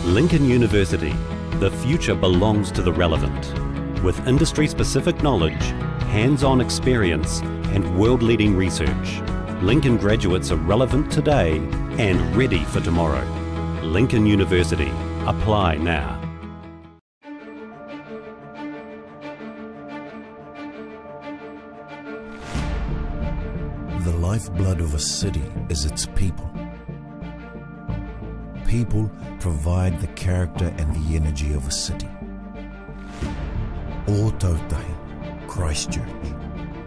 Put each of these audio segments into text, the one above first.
Lincoln University. The future belongs to the relevant. With industry-specific knowledge, hands-on experience, and world-leading research, Lincoln graduates are relevant today and ready for tomorrow. Lincoln University. Apply now. The lifeblood of a city is its people. People provide the character and the energy of a city. Ōtautahi, Christchurch,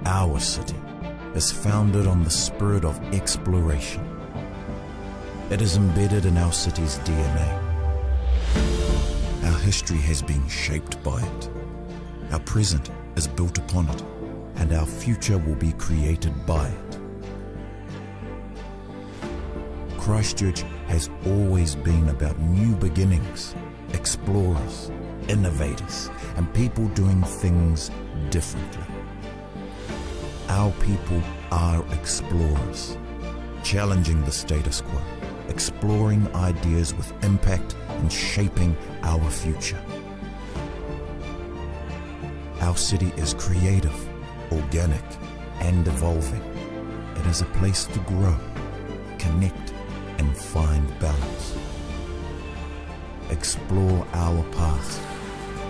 our city, is founded on the spirit of exploration. It is embedded in our city's DNA. Our history has been shaped by it. Our present is built upon it, and our future will be created by it. Christchurch has always been about new beginnings, explorers, innovators, and people doing things differently. Our people are explorers, challenging the status quo, exploring ideas with impact and shaping our future. Our city is creative, organic, and evolving. It is a place to grow, connect, and find balance. Explore our past,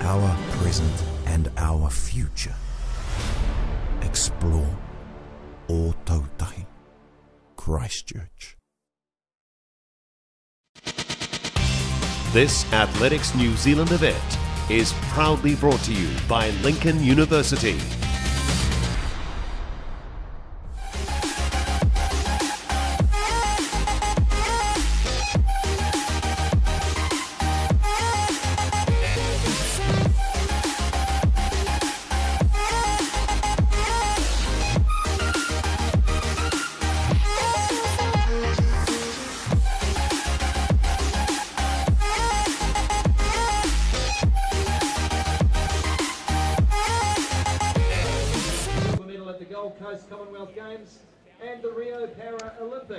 our present, and our future. Explore Ōtautahi, Christchurch. This Athletics New Zealand event is proudly brought to you by Lincoln University.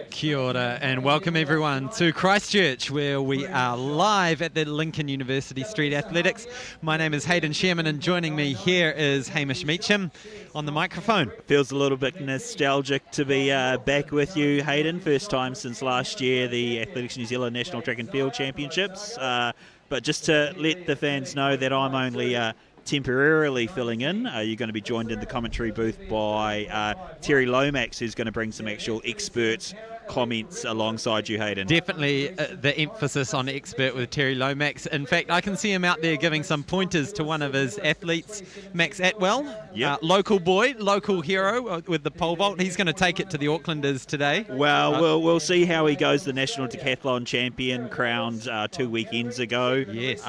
Kia ora and welcome everyone to Christchurch, where we are live at the Lincoln University Street Athletics. My name is Hayden Sherman and joining me here is Hamish Meacham on the microphone. Feels a little bit nostalgic to be back with you, Hayden. First time since last year, the Athletics New Zealand National Track and Field Championships. But just to let the fans know that I'm only temporarily filling in. You're going to be joined in the commentary booth by Terry Lomax, who's going to bring some actual expert comments alongside you, Hayden. Definitely the emphasis on expert with Terry Lomax. In fact, I can see him out there giving some pointers to one of his athletes, Max Atwell. Yep. Local boy, local hero with the pole vault. He's going to take it to the Aucklanders today. Well, we'll see how he goes. The National Decathlon Champion crowned 2 weekends ago. Yes.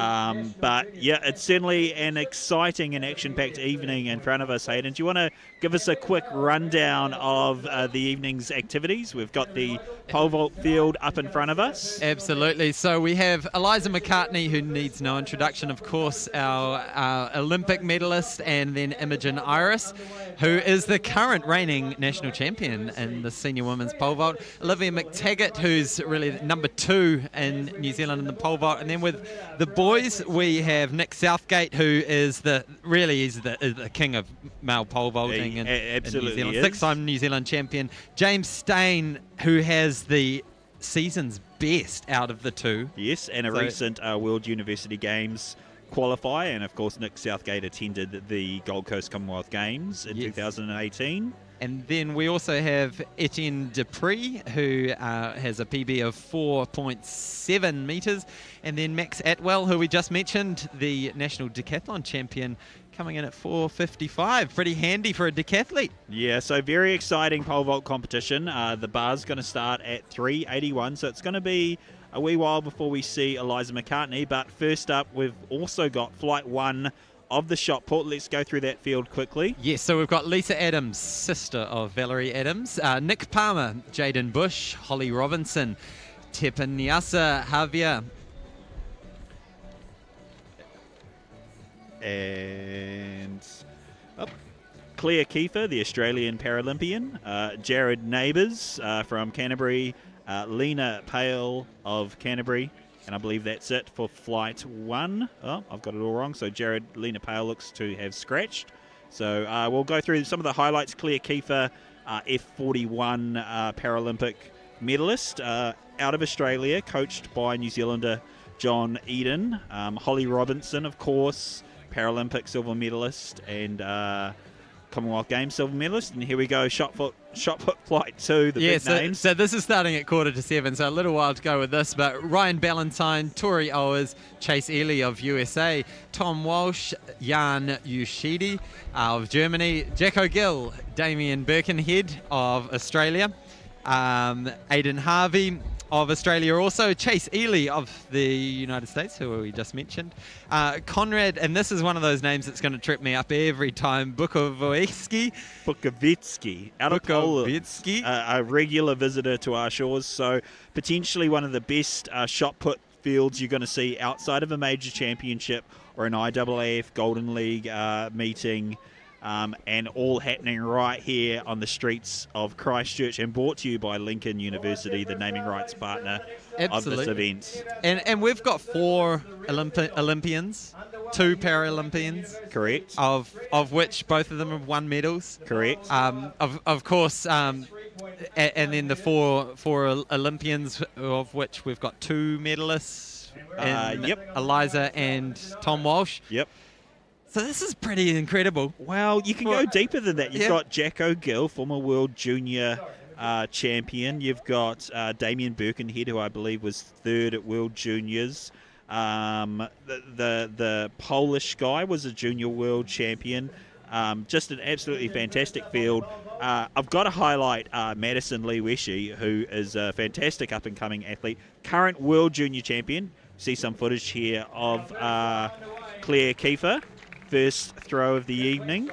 But yeah, it's certainly an exciting and action-packed evening in front of us, Hayden. Do you want to give us a quick rundown of the evening's activities? We've got the pole vault field up in front of us. Absolutely. So we have Eliza McCartney, who needs no introduction, of course, our Olympic medalist, and then Imogen Iris, who is the current reigning national champion in the senior women's pole vault. Olivia McTaggart, who's really #2 in New Zealand in the pole vault. And then with the boys, we have Nick Southgate, who is the king of male pole vaulting in New Zealand. 6-time New Zealand champion. James Stain, who has the season's best out of the two. Yes, and a recent World University Games qualifier, and of course Nick Southgate attended the Gold Coast Commonwealth Games in 2018. And then we also have Etienne Dupree, who has a PB of 4.7 metres. And then Max Atwell, who we just mentioned, the National Decathlon Champion, coming in at 4.55. Pretty handy for a decathlete. Yeah, so very exciting pole vault competition. The bar's going to start at 3.81, so it's going to be a wee while before we see Eliza McCartney. But first up, we've also got flight 1 of the shot put. Let's go through that field quickly. Yes, so we've got Lisa Adams, sister of Valerie Adams, Nick Palmer, Jaden Bush, Holly Robinson, Tepanyasa Javier, and Claire Kiefer, the Australian Paralympian, Jared Neighbours from Canterbury, Lena Pale of Canterbury, and I believe that's it for flight 1. Oh, I've got it all wrong. So Lena Pale looks to have scratched. So we'll go through some of the highlights. Claire Kiefer, F41 Paralympic medalist out of Australia, coached by New Zealander John Eden. Holly Robinson, of course, Paralympic silver medalist and Commonwealth Games silver medalist. And here we go, shot put flight 2, the big names. So this is starting at 6:45, so a little while to go with this. But Ryan Ballantyne, Tori Owers, Chase Ely of USA, Tom Walsh, Jan Ushidi of Germany, Jacko Gill, Damien Birkenhead of Australia, Aidan Harvey of Australia also, Chase Ely of the United States, who we just mentioned, Conrad, and this is one of those names that's going to trip me up every time, Bukovetsky out of Poland, a regular visitor to our shores, so potentially one of the best shot put fields you're going to see outside of a major championship or an IAAF Golden League meeting. And all happening right here on the streets of Christchurch, and brought to you by Lincoln University, the naming rights partner of this event. And we've got 4 Olympians, 2 Paralympians. Correct. Of which both of them have won medals. Correct. Of course, and then the four Olympians, of which we've got 2 medalists. Eliza and Tom Walsh. Yep. So this is pretty incredible. Well, you can go deeper than that. You've got Jacko Gill, former world junior champion. You've got Damien Birkenhead, who I believe was 3rd at World Juniors. The Polish guy was a junior world champion. Just an absolutely fantastic field. I've got to highlight Madison Lee Weshi, who is a fantastic up-and-coming athlete, current world junior champion. See some footage here of Claire Kiefer. First throw of the evening,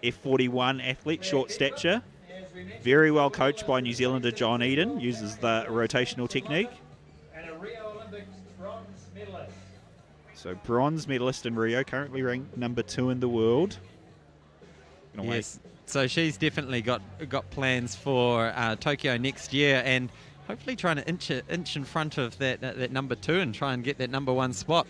F41 athlete, short stature, very well coached by New Zealander John Eden, uses the rotational technique. And a Rio Olympics bronze medalist. So bronze medalist in Rio, currently ranked number 2 in the world. Yes, so she's definitely got plans for Tokyo next year, and hopefully trying to inch in front of that number 2 and try and get that number 1 spot.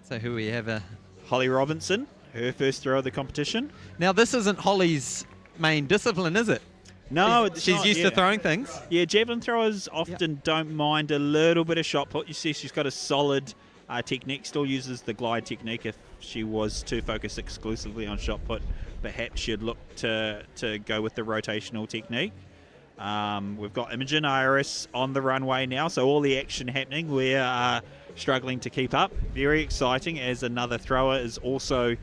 So who we have Holly Robinson, her first throw of the competition. Now, this isn't Holly's main discipline, is it? No, she's used to throwing things. Yeah, javelin throwers often don't mind a little bit of shot put. You see she's got a solid technique, still uses the glide technique. If she was to focus exclusively on shot put, perhaps she'd look to go with the rotational technique. We've got Imogen Iris on the runway now, so all the action happening. We're struggling to keep up. Very exciting as another thrower is also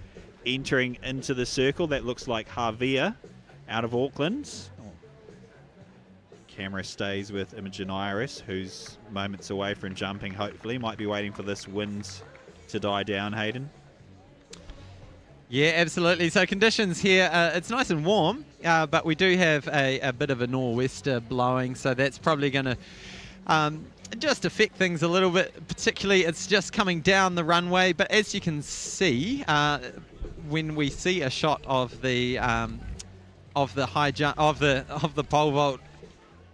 entering into the circle. That looks like Javier out of Auckland. Camera stays with Imogen Iris, who's moments away from jumping, hopefully. Might be waiting for this wind to die down, Hayden. Yeah, absolutely. So conditions here, it's nice and warm, but we do have a bit of a nor'wester blowing, so that's probably going to just affect things a little bit. Particularly, it's just coming down the runway, but as you can see, when we see a shot of the high jump of the pole vault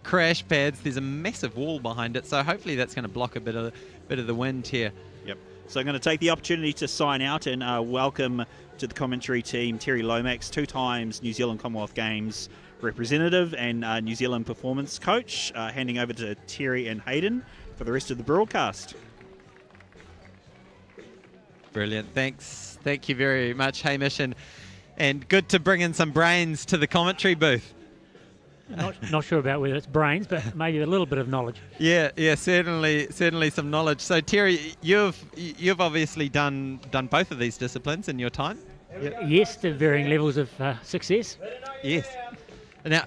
crash pads, there's a massive wall behind it, so hopefully that's going to block a bit of the wind here. Yep. So I'm going to take the opportunity to sign out and welcome to the commentary team Terry Lomax, 2 times New Zealand Commonwealth Games representative and New Zealand performance coach, handing over to Terry and Hayden for the rest of the broadcast. Brilliant. Thanks. Thank you very much, Hamish, and good to bring in some brains to the commentary booth. Not sure about whether it's brains, but maybe a little bit of knowledge. Yeah, certainly some knowledge. So Terry, you've obviously done both of these disciplines in your time. Yes, to varying levels of success. Yes. Now,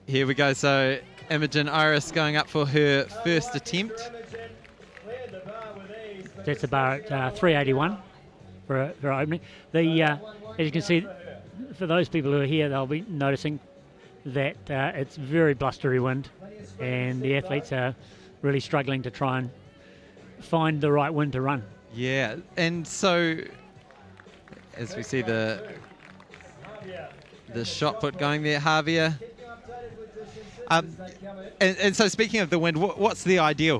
here we go. So Imogen Iris going up for her first attempt. That's the bar at 381 for opening. As you can see, for those people who are here, they'll be noticing that it's very blustery wind, and the athletes are really struggling to try and find the right wind to run. Yeah, and so as we see the shot put going there, Javier. And so speaking of the wind, what's the ideal?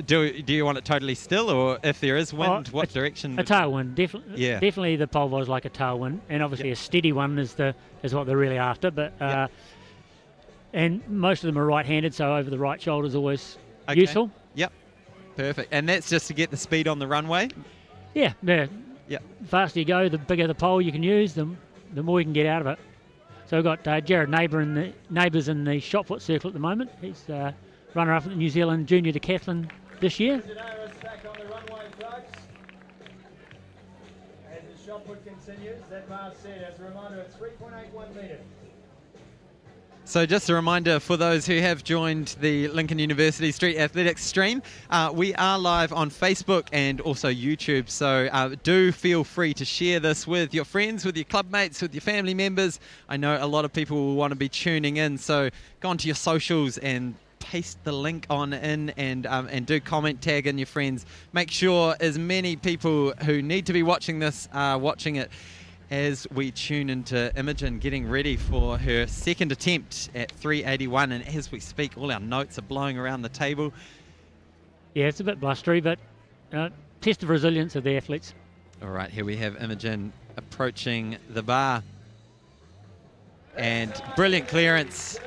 Do you want it totally still, or if there is wind, what direction? A tailwind, definitely. Yeah. Definitely the pole vault's like a tailwind, and obviously a steady one is what they're really after. But and most of them are right-handed, so over the right shoulder is always useful. Yep. Perfect. And that's just to get the speed on the runway. Yeah. The faster you go, the bigger the pole you can use, the more you can get out of it. So we've got Jared Neighbours in the shot put circle at the moment. He's runner-up at the New Zealand Junior Decathlon this year. Back on the runway, folks. As the shot put continues, that bar set, as a reminder, at 3.81 metres. So just a reminder for those who have joined the Lincoln University Street Athletics stream, we are live on Facebook and also YouTube, so do feel free to share this with your friends, with your club mates, with your family members. I know a lot of people will want to be tuning in, so go onto your socials and paste the link on in and do comment, tag in your friends. Make sure as many people who need to be watching this are watching it, as we tune into Imogen getting ready for her second attempt at 381, and as we speak all our notes are blowing around the table. Yeah, it's a bit blustery, but test of resilience of the athletes. All right, here we have Imogen approaching the bar, and brilliant clearance.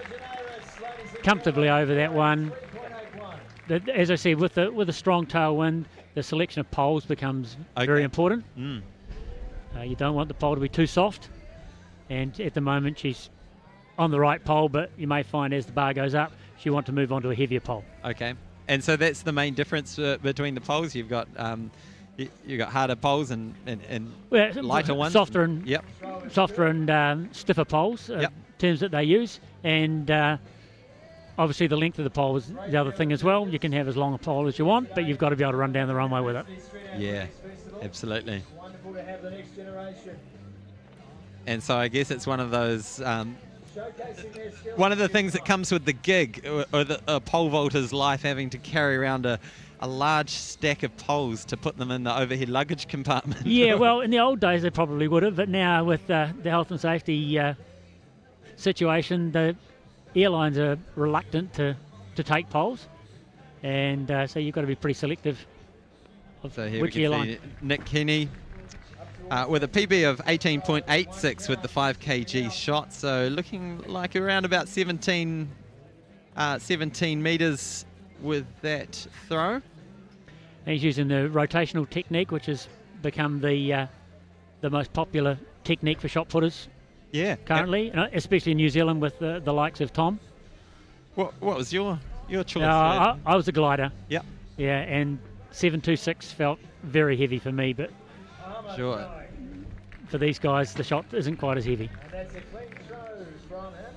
Comfortably over that one. As I said, with a strong tailwind, the selection of poles becomes very important. You don't want the pole to be too soft, and at the moment she's on the right pole, but you may find as the bar goes up, she wants to move on to a heavier pole. Okay, and so that's the main difference between the poles. You've got harder poles and lighter ones, softer and stiffer poles, terms that they use, and obviously the length of the pole is the other thing as well. You can have as long a pole as you want, but you've got to be able to run down the runway with it. Yeah, absolutely. Wonderful to have the next generation. And so I guess it's one of those, one of the things that comes with the gig, or a pole vaulter's life, having to carry around a large stack of poles to put them in the overhead luggage compartment. Yeah, well, in the old days they probably would have, but now with the health and safety situation, the airlines are reluctant to take poles, and so you've got to be pretty selective of so here which we can airline. see Nick Kenny with a PB of 18.86 with the 5 kg shot, so looking like around about 17 metres with that throw. And he's using the rotational technique, which has become the most popular technique for shot putters. Yeah, currently, especially in New Zealand with the likes of Tom. What was your choice? I was a glider. Yep. Yeah, and 726 felt very heavy for me, but sure. For these guys, the shot isn't quite as heavy. And that's a clean throw from him.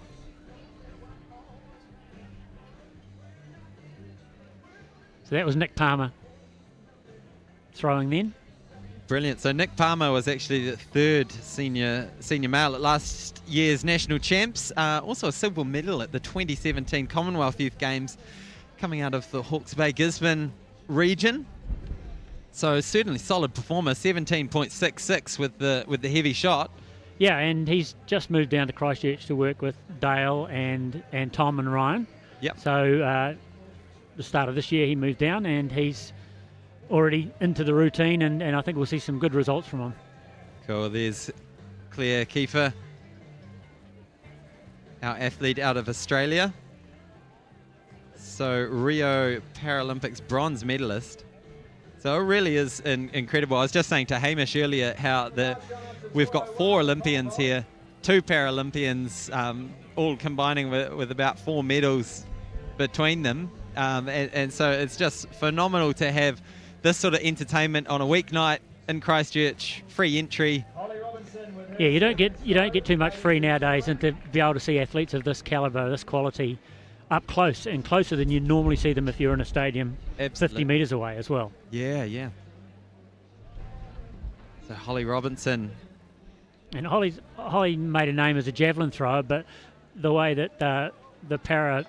So that was Nick Palmer throwing then. Brilliant. So Nick Palmer was actually the third senior male at last year's national champs. Also a silver medal at the 2017 Commonwealth Youth Games, coming out of the Hawke's Bay Gisborne region. So certainly solid performer. 17.66 with the heavy shot. Yeah, and he's just moved down to Christchurch to work with Dale and Tom and Ryan. Yep. So the start of this year he moved down, and he's already into the routine, and I think we'll see some good results from him. Cool. There's Claire Kiefer, our athlete out of Australia. So Rio Paralympics bronze medalist. So it really is incredible. I was just saying to Hamish earlier how we've got 4 Olympians here, 2 Paralympians, all combining with about 4 medals between them. And so it's just phenomenal to have this sort of entertainment on a weeknight in Christchurch, free entry. Yeah, you don't get too much free nowadays, and to be able to see athletes of this calibre, this quality, up close and closer than you normally see them if you're in a stadium 50 metres away as well. Yeah, yeah. So Holly Robinson. And Holly made a name as a javelin thrower, but the way that the para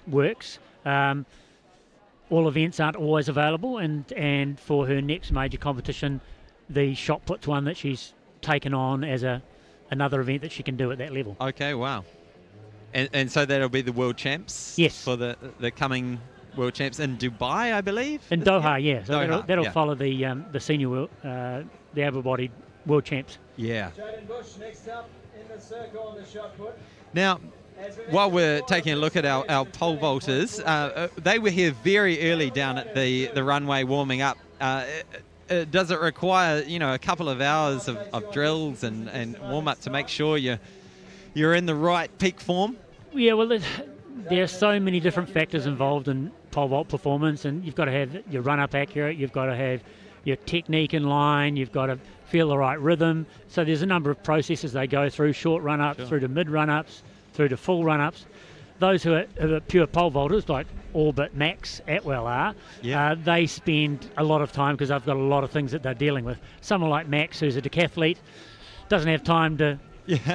works, all events aren't always available, and for her next major competition, the shot put's one that she's taken on as another event that she can do at that level. Okay, wow. And so that'll be the World Champs? Yes. For the coming World Champs in Dubai, I believe? In Doha, yeah. So Doha, that'll yeah. follow the senior, the able-bodied World Champs. Yeah. Jaden Bush next up in the circle on the shot put. Now, while we're taking a look at our pole vaulters, they were here very early down at the runway warming up. Does it require, a couple of hours of drills and warm-up to make sure you're in the right peak form? Yeah, well, there are so many different factors involved in pole vault performance, and you've got to have your run-up accurate, you've got to have your technique in line, you've got to feel the right rhythm. So there's a number of processes they go through, short run-ups, through to mid run-ups, through to full run-ups. Those who are pure pole vaulters, like all but Max Atwell are, they spend a lot of time because they've got a lot of things that they're dealing with. Someone like Max, who's a decathlete, doesn't have time to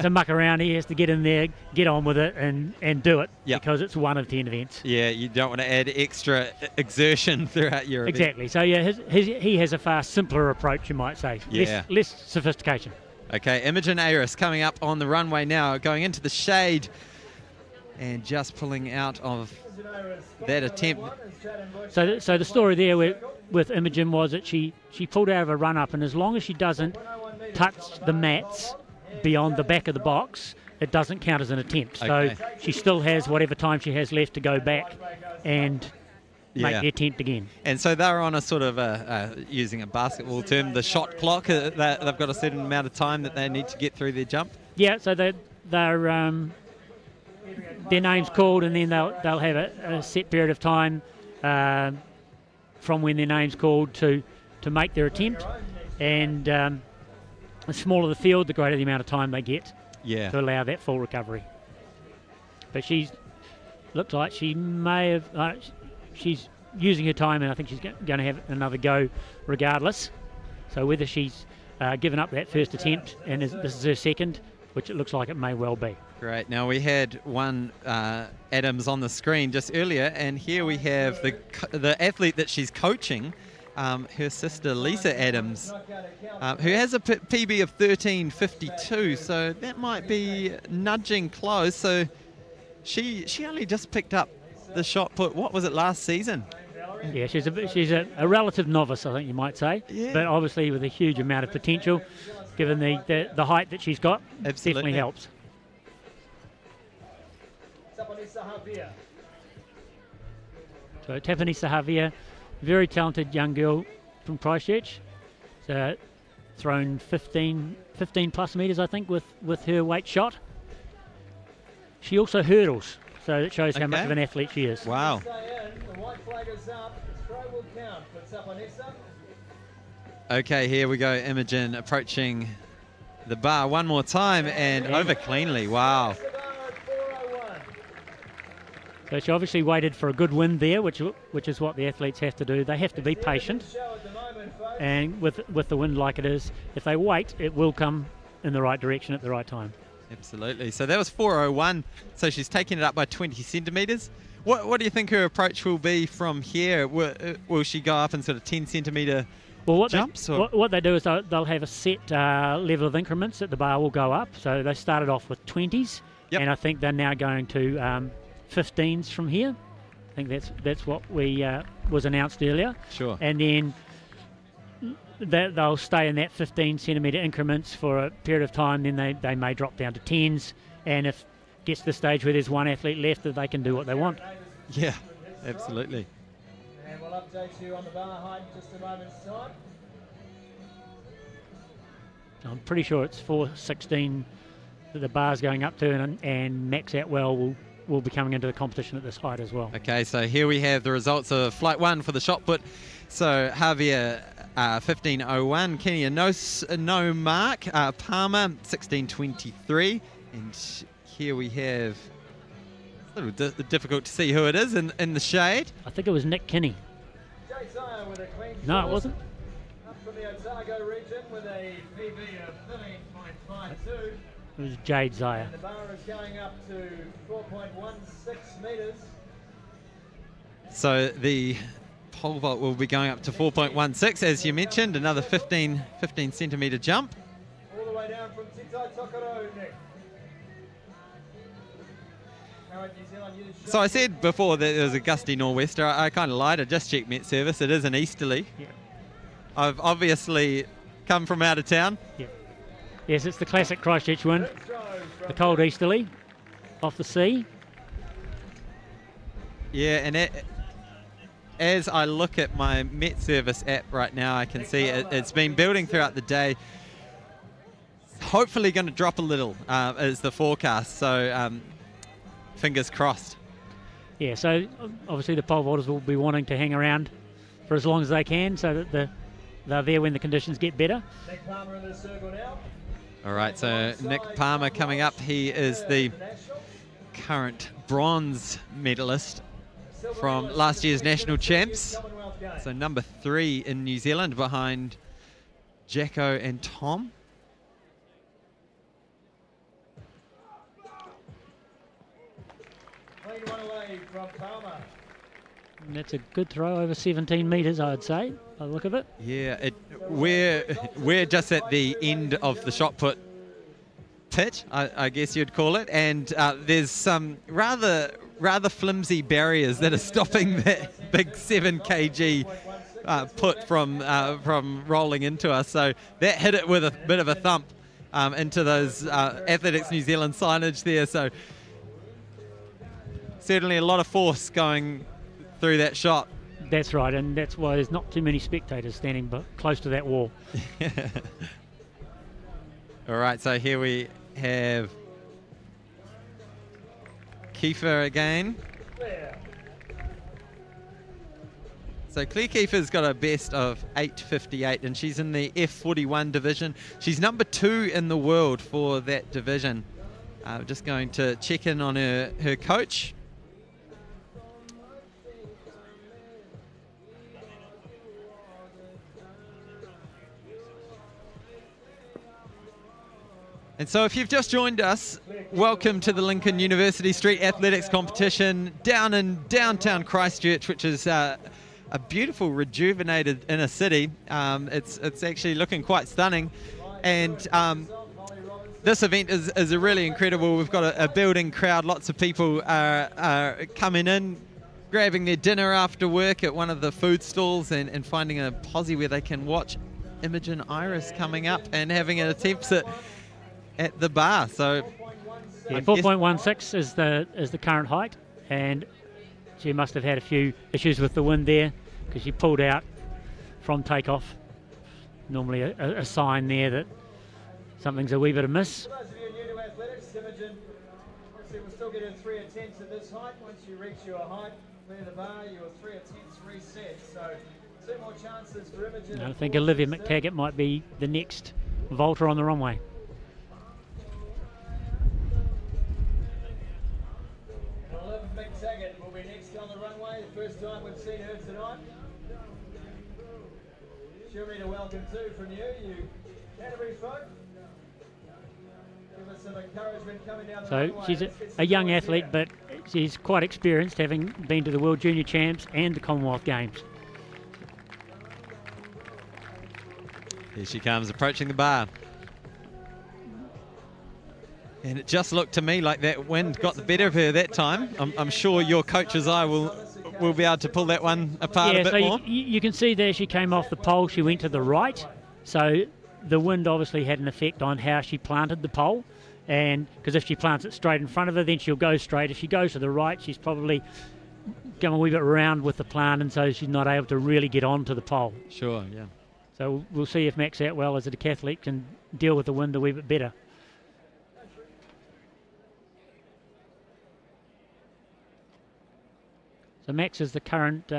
muck around. He has to get in there, get on with it, and do it because it's one of 10 events. Yeah, you don't want to add extra exertion throughout your event. Exactly. So yeah, he has a far simpler approach, you might say. Yeah. Less sophistication. Okay, Imogen Ayres coming up on the runway now, going into the shade and just pulling out of that attempt. So the story there with Imogen was that she pulled out of a run-up, and as long as she doesn't touch the mats beyond the back of the box, it doesn't count as an attempt. Okay. So she still has whatever time she has left to go back and make the attempt again. And so they're on a sort of, using a basketball term, the shot clock. They've got a certain amount of time that they need to get through their jump. Yeah, so they're their name's called, and then they'll have a set period of time from when their name's called to make their attempt. And the smaller the field, the greater the amount of time they get to allow that full recovery. But looks like she may have, she's using her time, and I think she's going to have another go regardless. So whether she's given up that first attempt and this is her second, which it looks like it may well be. Great. Now we had one Adams on the screen just earlier, and here we have the athlete that she's coaching, her sister Lisa Adams, who has a PB of 13:52, so that might be nudging close. So she only just picked up the shot put. What was it, last season? Yeah, she's a relative novice, I think you might say, but obviously with a huge amount of potential, given the height that she's got. Definitely helps. So Tapanisa Javier, very talented young girl from Christchurch. Thrown 15 plus metres, I think, with her weight shot. She also hurdles, so it shows how much of an athlete she is. Wow. The white flag is up. Throw will count for Tapanisa. Okay, here we go. Imogen approaching the bar one more time and over cleanly. Wow. So she obviously waited for a good wind there, which is what the athletes have to do. They have to be patient, and with the wind like it is, if they wait, it will come in the right direction at the right time. Absolutely. So that was 4:01. So she's taking it up by 20 centimetres. What do you think her approach will be from here? Will she go up in sort of 10 centimetre jumps? What they do is they'll have a set level of increments that the bar will go up. So they started off with 20s, and I think they're now going to 15s from here. I think that's what was announced earlier. Sure. And then they'll stay in that 15 centimetre increments for a period of time. Then they may drop down to 10s, and if it gets to the stage where there's one athlete left, that they can do what they want. Yeah, absolutely. And we'll update you on the bar height in just a moment's time. I'm pretty sure it's 4:16 that the bar's going up to, and Max Atwell will be coming into the competition at this height as well. Okay, so here we have the results of Flight 1 for the shot put. So Javier 15:01, Kenya no mark, Palmer 16:23, and here we have A little difficult to see who it is in the shade. I think it was Nick Kinney. No, it wasn't. Up from the Otago region with a PB of 13.52. It was Jade Zaya. And the bar is going up to 4.16 metres. So the pole vault will be going up to 4.16, as you mentioned, another 15 centimetre jump. All the way down from Titai Tokoro, Nick. So I said before that there was a gusty nor'wester. I kind of lied. I just checked Met Service. It is an easterly. Yeah. I've obviously come from out of town. Yeah. Yes, it's the classic Christchurch wind. The cold easterly off the sea. Yeah, and as I look at my Met Service app right now, I can see it's been building throughout the day. Hopefully going to drop a little is the forecast. So fingers crossed. Yeah, so obviously the pole vaulters will be wanting to hang around for as long as they can so that they're there when the conditions get better. Nick Palmer in the circle now. All right, so Nick Palmer coming up. He is the current bronze medalist from last year's national champs. So number 3 in New Zealand behind Jacko and Tom. Clean one away from Palmer. And that's a good throw, over 17 metres, I'd say, by the look of it. Yeah, we're just at the end of the shot put pit, I guess you'd call it, and there's some rather flimsy barriers that are stopping that big 7 kg put from rolling into us. So that hit it with a bit of a thump into those Athletics New Zealand signage there. So certainly a lot of force going through that shot. That's right, and that's why there's not too many spectators standing close to that wall. All right, so here we have Kiefer again. So Claire Kiefer's got a best of 8.58, and she's in the F41 division. She's number 2 in the world for that division. Just going to check in on her coach. And so if you've just joined us, welcome to the Lincoln University Street Athletics competition down in downtown Christchurch, which is a beautiful, rejuvenated inner city. It's actually looking quite stunning. And this event is really incredible. We've got a building crowd. Lots of people are coming in, grabbing their dinner after work at one of the food stalls and finding a posse where they can watch Imogen Iris coming up and having an attempt at the bar. So yeah, 4.16 is the current height, and she must have had a few issues with the wind there because she pulled out from takeoff. Normally a sign there that something's a wee bit amiss. For those of you new to athletics, Imogen, obviously we'll still get her 3 attempts at this height. Once you reach your height, clear the bar, your 3 attempts reset. So 2 more chances for Imogen. I think Olivia McTaggart might be the next vaulter on the runway. McTaggart will be next on the runway. The first time we've seen her tonight. She'll need a welcome too from you Canterbury folk. Give us some encouragement coming down the runway. So she's a young athlete, but she's quite experienced, having been to the World Junior Champs and the Commonwealth Games. here she comes, approaching the bar. And it just looked to me like that wind got the better of her that time. I'm sure your coach's eye will be able to pull that one apart a bit more. You can see there she came off the pole, she went to the right. So the wind obviously had an effect on how she planted the pole. And because if she plants it straight in front of her, then she'll go straight. If she goes to the right, she's probably going a wee bit round with the plant, and so she's not able to really get onto the pole. Sure, yeah. So we'll see if Max Atwell, as a decathlete, can deal with the wind a wee bit better. So Max is the current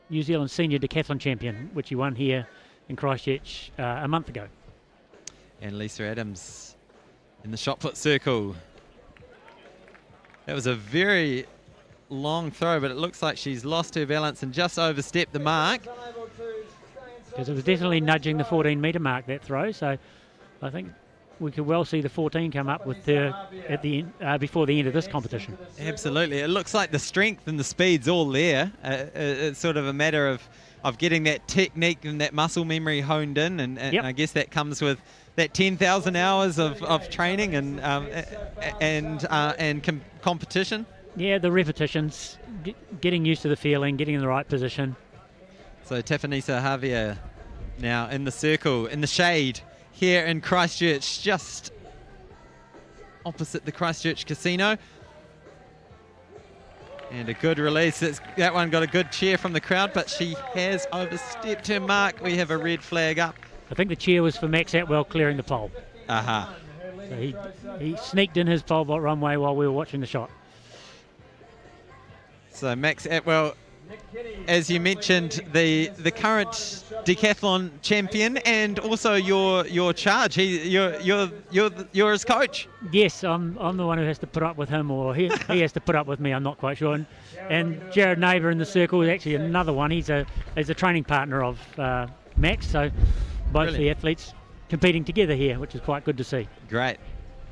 New Zealand senior decathlon champion, which he won here in Christchurch a month ago. And Lisa Adams in the shot put circle. That was a very long throw, but it looks like she's lost her balance and just overstepped the mark. Because it was definitely nudging the 14-metre mark, that throw. So I think we could well see the 14 come up with her at the end, before the end of this competition. Absolutely. It looks like the strength and the speed's all there. It's sort of a matter of getting that technique and that muscle memory honed in, and Yep. I guess that comes with that 10,000 hours of training and competition. Yeah, the repetitions, getting used to the feeling, getting in the right position. So Tafanisa Javier now in the circle, in the shade here in Christchurch, just opposite the Christchurch Casino. And a good release. That one got a good cheer from the crowd, but she has overstepped her mark. We have a red flag up. I think the cheer was for Max Atwell clearing the pole. Aha. So he sneaked in his pole vault runway while we were watching the shot. So Max Atwell, as you mentioned, the current decathlon champion, and also your charge. You're his coach. Yes, I'm the one who has to put up with him, or he has to put up with me. I'm not quite sure. And Jared Neighbour in the circle is actually another one. He's a training partner of Max. So both Brilliant. the athletes competing together here, which is quite good to see. Great.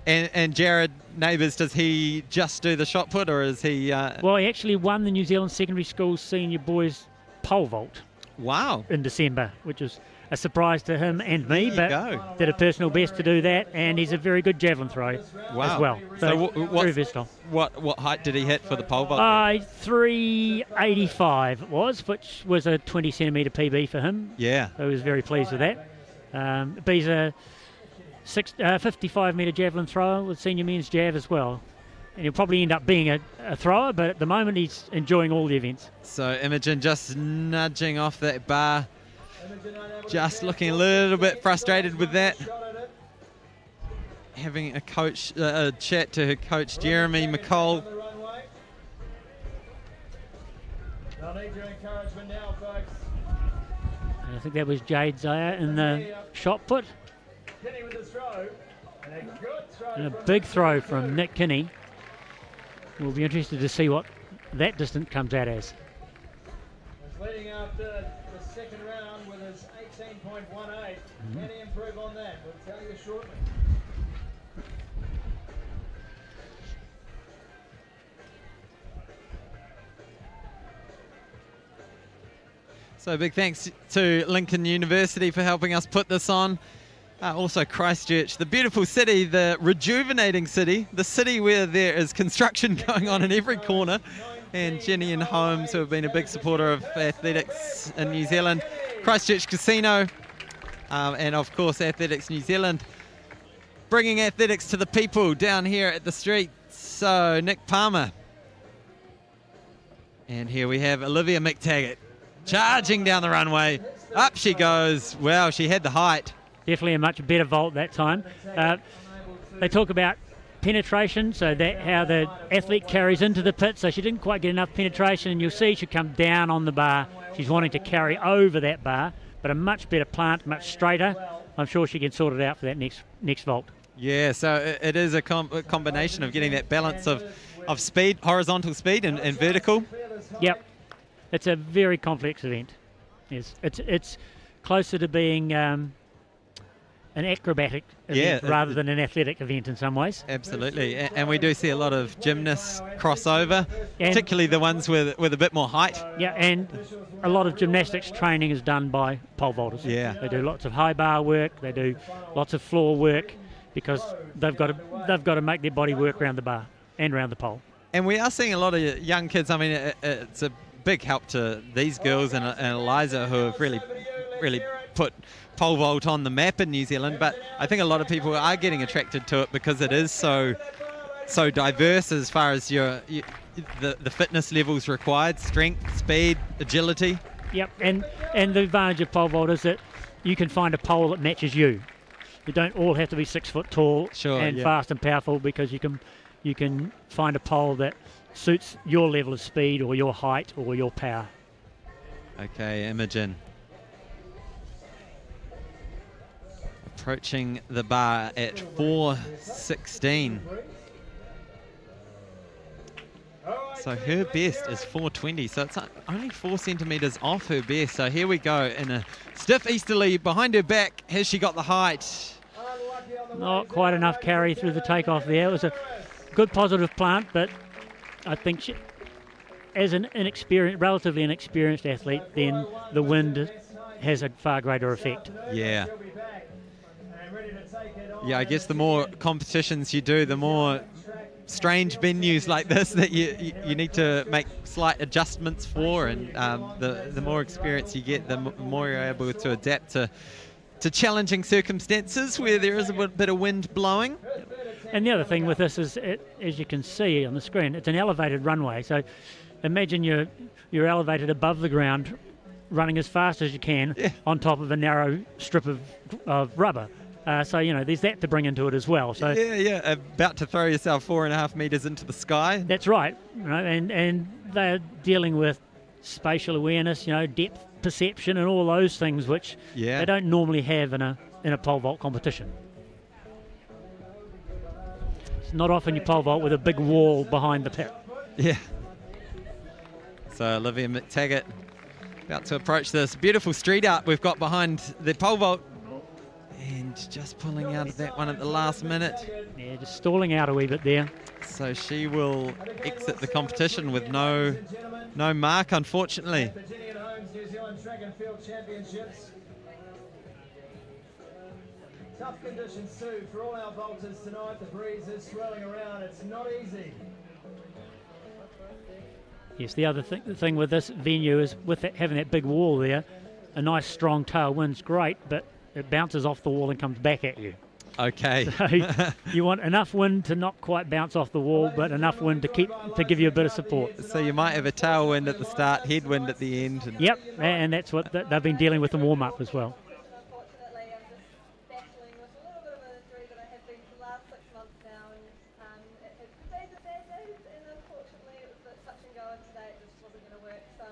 And Jared Neighbours, does he just do the shot put, or is he... Well, he actually won the New Zealand Secondary School Senior Boys Pole Vault Wow. in December, which was a surprise to him and me, There you but go. did a personal best to do that, and he's a very good javelin throw Wow. as well. So Very versatile. what height did he hit for the pole vault? 385 it was, which was a 20 centimetre PB for him. Yeah. So he was very pleased with that. But he's a 55-metre javelin thrower with senior men's jav as well. And he'll probably end up being a thrower, but at the moment he's enjoying all the events. So Imogen just nudging off that bar, just looking a little bit frustrated with that. Having a chat to her coach, Jeremy McCall. They'll need your encouragement now, folks. And I think that was Jade Zaya in the shot put. Kinney with the throw. And a good throw. And a big throw from Nick Kinney. We'll be interested to see what that distance comes out as. He's leading after the second round with his 18.18. Can he improve on that? We'll tell you shortly. So big thanks to Lincoln University for helping us put this on. Also Christchurch, the beautiful city, the rejuvenating city, the city where there is construction going on in every corner. And Jenny and Holmes, who have been a big supporter of athletics in New Zealand. Christchurch Casino, and of course Athletics New Zealand, bringing athletics to the people down here at the street. So Nick Palmer. And here we have Olivia McTaggart charging down the runway. Up she goes. Wow, she had the height. Definitely a much better vault that time. They talk about penetration, so that how the athlete carries into the pit, so she didn't quite get enough penetration, and you'll see she come down on the bar. She's wanting to carry over that bar, but a much better plant, much straighter. I'm sure she can sort it out for that next vault. Yeah, so it is a combination of getting that balance of speed, horizontal speed and vertical. Yep, it's a very complex event. Yes, it's closer to being an acrobatic event rather than an athletic event in some ways. Absolutely, and we do see a lot of gymnasts cross over, particularly the ones with a bit more height. Yeah, and a lot of gymnastics training is done by pole vaulters. Yeah. They do lots of high bar work, they do lots of floor work, because they've got to make their body work around the bar and around the pole. And we are seeing a lot of young kids. I mean, it's a big help to these girls and Eliza, who have really put pole vault on the map in New Zealand. But I think a lot of people are getting attracted to it because it is so diverse as far as the fitness levels required: strength, speed, agility. Yep, and the advantage of pole vault is that you can find a pole that matches you. You don't all have to be 6 foot tall and fast and powerful, because you can find a pole that suits your level of speed or your height or your power. Okay, Imogen. Approaching the bar at 4:16. So her best is 420, so it's only 4 centimetres off her best. So here we go in a stiff easterly behind her back. Has she got the height? Not quite enough carry through the takeoff there. It was a good positive plant, but I think she, as an relatively inexperienced athlete, then the wind has a far greater effect. Yeah. Yeah, I guess the more competitions you do, the more strange venues like this that you need to make slight adjustments for, and the more experience you get, the more you're able to adapt to challenging circumstances where there is a bit of wind blowing. And the other thing with this is, as you can see on the screen, it's an elevated runway. So imagine you're elevated above the ground, running as fast as you can on top of a narrow strip of rubber. So, you know, there's that to bring into it as well. So yeah, about to throw yourself 4.5 metres into the sky. That's right. You know, and they're dealing with spatial awareness, you know, depth perception and all those things which they don't normally have in a pole vault competition. It's not often you pole vault with a big wall behind the pit. Yeah. So Olivia McTaggart about to approach this beautiful street art we've got behind the pole vault. And just pulling out of that one at the last minute. Yeah, just stalling out a wee bit there. So she will exit the competition with no mark, unfortunately. New Zealand Track and Field Championships. Tough conditions too for all our vaulters tonight. The breeze is swirling around. It's not easy. Yes, the other thing with this venue is with having that big wall there, a nice strong tailwind's great, but it bounces off the wall and comes back at you. Okay. So you want enough wind to not quite bounce off the wall, but enough wind to give you a bit of support. So you might have a tailwind at the start, headwind at the end. And yep, and that's what they've been dealing with in warm-up as well. Unfortunately, I'm just battling with a little bit of an injury that I have been for the last 6 months now, and days are bad days, and unfortunately it was a bit touch and go, and today it just wasn't going to work. So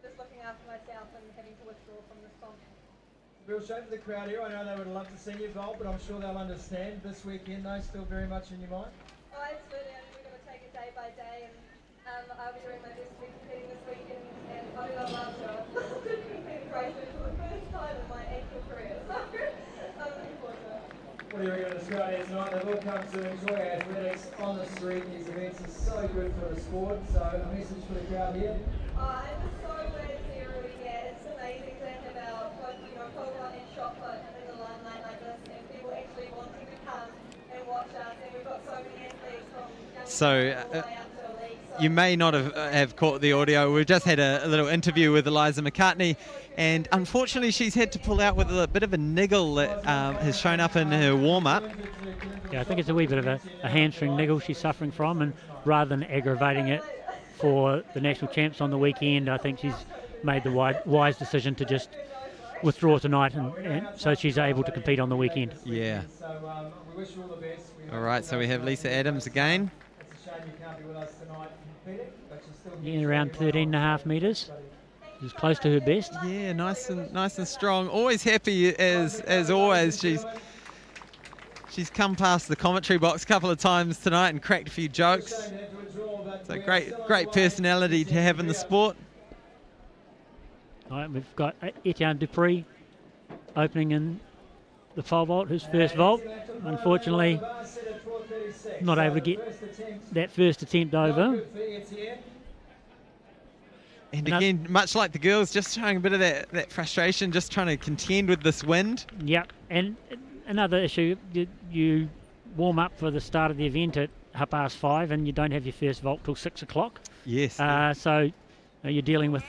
just looking after myself and having to withdraw from this comp. Real shame for the crowd here. I know they would love to see you vault, but I'm sure they'll understand. This weekend, though, still very much in your mind? Oh, absolutely. I mean, we're going to take it day by day, and I'll be doing my best to be competing this weekend. And I love last year. I've been competing Christchurch for the first time in my 8-year career, so I'm looking forward to it. What do you reckon of the crowd here tonight? They've all come to enjoy athletics on the street. These events are so good for the sport. So a message for the crowd here? I'm just so glad to see everybody here. It's amazing to have our pole vault and shot put in the limelight like this, and people actually wanting to come and watch us. And we've got so many athletes from young all the way up to elite. You may not have caught the audio. We've just had a little interview with Eliza McCartney, and unfortunately she's had to pull out with a bit of a niggle that has shown up in her warm-up. Yeah, I think it's a wee bit of a hamstring niggle she's suffering from, and rather than aggravating it for the national champs on the weekend, I think she's made the wise decision to just withdraw tonight, and so she's able to compete on the weekend. Yeah. So we wish you all the best. All right, so we have Lisa Adams again. It's a shame you can't be with us tonight competing, but she's still Yeah, around 13.5 metres. She's close to her best. Yeah, nice and strong. Always happy as always. She's come past the commentary box a couple of times tonight and cracked a few jokes. So great personality to have in the sport. All right, we've got Etienne Dupree opening in the pole vault, his first vault. Unfortunately, not able to get that first attempt over. And again, much like the girls, just showing a bit of that frustration, just trying to contend with this wind. Yep, and another issue, you warm up for the start of the event at 5:30 and you don't have your first vault till 6 o'clock. Yes. So you're dealing with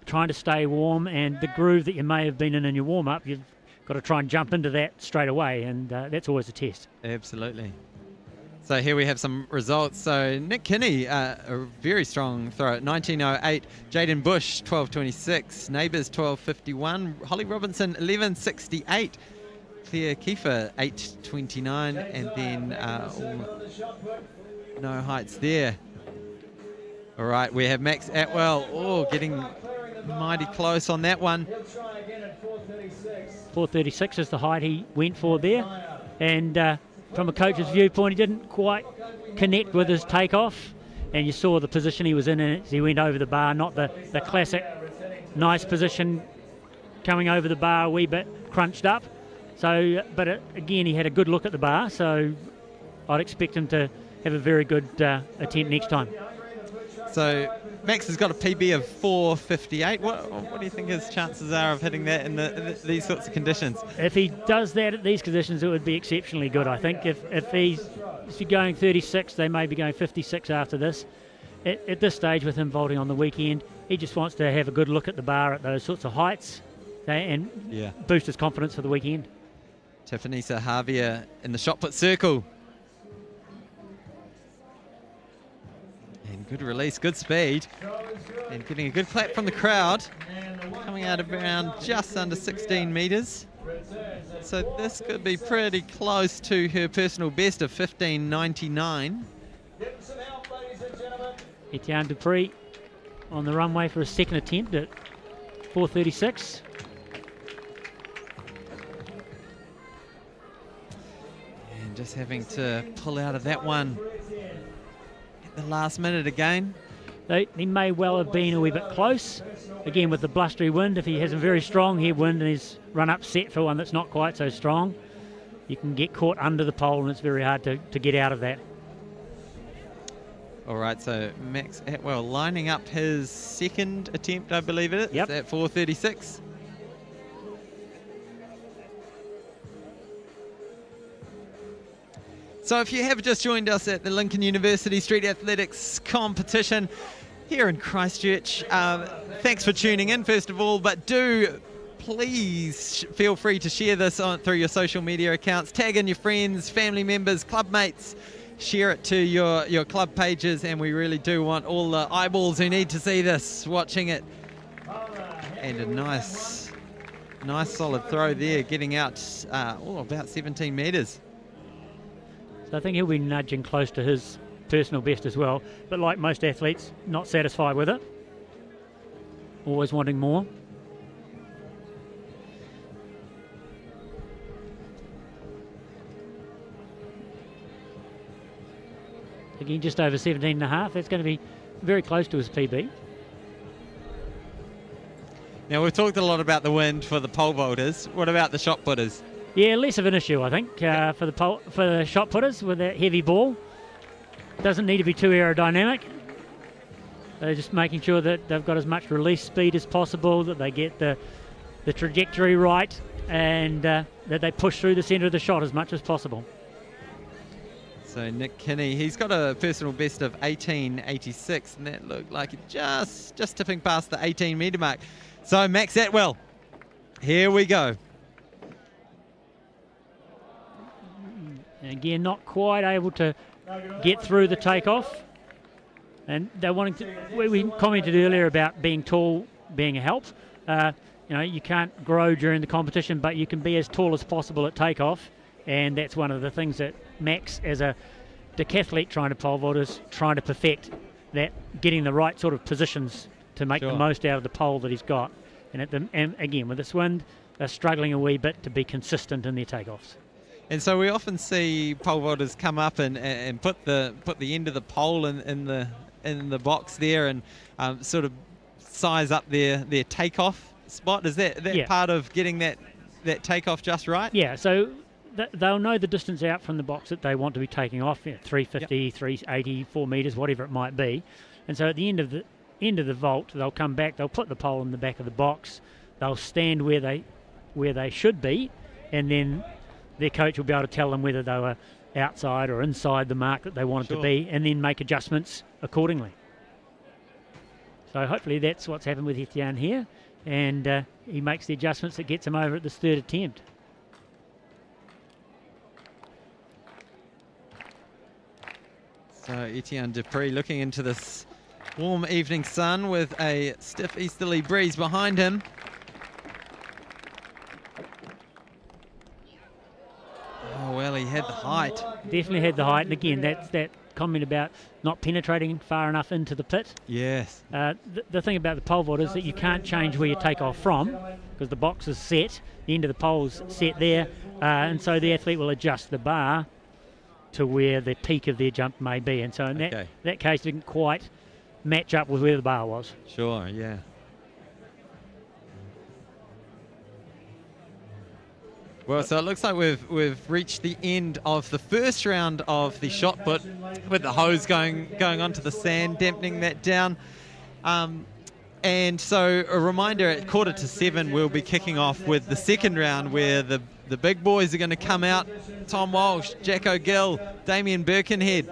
trying to stay warm, and the groove that you may have been in your warm-up, you've got to try and jump into that straight away, and that's always a test. Absolutely. So here we have some results. So Nick Kinney, a very strong throw at 19.08. Jaden Bush, 12.26. Neighbours, 12.51. Holly Robinson, 11.68. Claire Kiefer, 8.29. And then no heights there. All right, we have Max Atwell, getting mighty close on that one. 4.36 is the height he went for there. And from a coach's viewpoint, he didn't quite connect with his takeoff. and you saw the position he was in as he went over the bar, not the classic nice position coming over the bar a wee bit crunched up. So, but again, he had a good look at the bar, so I'd expect him to have a very good attempt next time. So Max has got a PB of 4:58. What do you think his chances are of hitting that in these sorts of conditions? If he does that at these conditions, it would be exceptionally good, I think. If you're going 36, they may be going 56 after this. At this stage, with him vaulting on the weekend, he just wants to have a good look at the bar at those sorts of heights and boost his confidence for the weekend. Tifanisa Javier in the shot put circle. And good release, good speed. And getting a good clap from the crowd. Coming out of around just under 16 metres. So this could be pretty close to her personal best of 15.99. Etienne Dupree on the runway for a second attempt at 4:36. And just having to pull out of that one at the last minute again. He may well have been a wee bit close. Again, with the blustery wind, if he has a very strong headwind and he's run up set for one that's not quite so strong, you can get caught under the pole and it's very hard to get out of that. All right, so Max Atwell lining up his second attempt, I believe it is, yep, at 4:36. So if you have just joined us at the Lincoln University Street Athletics competition here in Christchurch, thanks for tuning in, first of all, but do please feel free to share this through your social media accounts. Tag in your friends, family members, club mates. Share it to your club pages, and we really do want all the eyeballs who need to see this watching it. And a nice solid throw there, getting out about 17 metres. So I think he'll be nudging close to his personal best as well, but like most athletes, not satisfied with it. Always wanting more. Again, just over 17.5. That's going to be very close to his PB. Now, we've talked a lot about the wind for the pole vaulters. What about the shot putters? Yeah, less of an issue, I think, for the shot putters with that heavy ball. Doesn't need to be too aerodynamic. They're just making sure that they've got as much release speed as possible, that they get the trajectory right, and that they push through the centre of the shot as much as possible. So Nick Kinney, he's got a personal best of 18.86, and that looked like it just tipping past the 18-metre mark. So Max Atwell, here we go. Again, not quite able to get through the takeoff. And they're wanting to, we commented earlier about being tall being a help. You can't grow during the competition, but you can be as tall as possible at takeoff. And that's one of the things that Max, as a decathlete trying to pole vault, is trying to perfect, that getting the right sort of positions to make the most out of the pole that he's got. And again, with this wind, they're struggling a wee bit to be consistent in their takeoffs. And so we often see pole vaulters come up and put the end of the pole in the box there and sort of size up their takeoff spot. Is that part of getting that takeoff just right? Yeah. So they'll know the distance out from the box that they want to be taking off. 350, 380, 4 metres, whatever it might be. And so at the end of the vault, they'll come back. They'll put the pole in the back of the box. They'll stand where they should be, and then their coach will be able to tell them whether they were outside or inside the mark that they wanted to be, and then make adjustments accordingly. So hopefully that's what's happened with Etienne here, and he makes the adjustments that gets him over at this third attempt. So Etienne Dupree looking into this warm evening sun with a stiff easterly breeze behind him. Oh, well, he had the height. Definitely had the height. And again, that's that comment about not penetrating far enough into the pit. Yes. The thing about the pole vault is that you can't change where you take off from, because the box is set, the end of the pole's set there, and so the athlete will adjust the bar to where the peak of their jump may be. And so in that case, didn't quite match up with where the bar was. Sure, yeah. Well, so it looks like we've reached the end of the first round of the shot put, with the hose going onto the sand, dampening that down. And so a reminder, at 6:45 we'll be kicking off with the second round, where the big boys are going to come out. Tom Walsh, Jack O'Gill, Damien Birkenhead,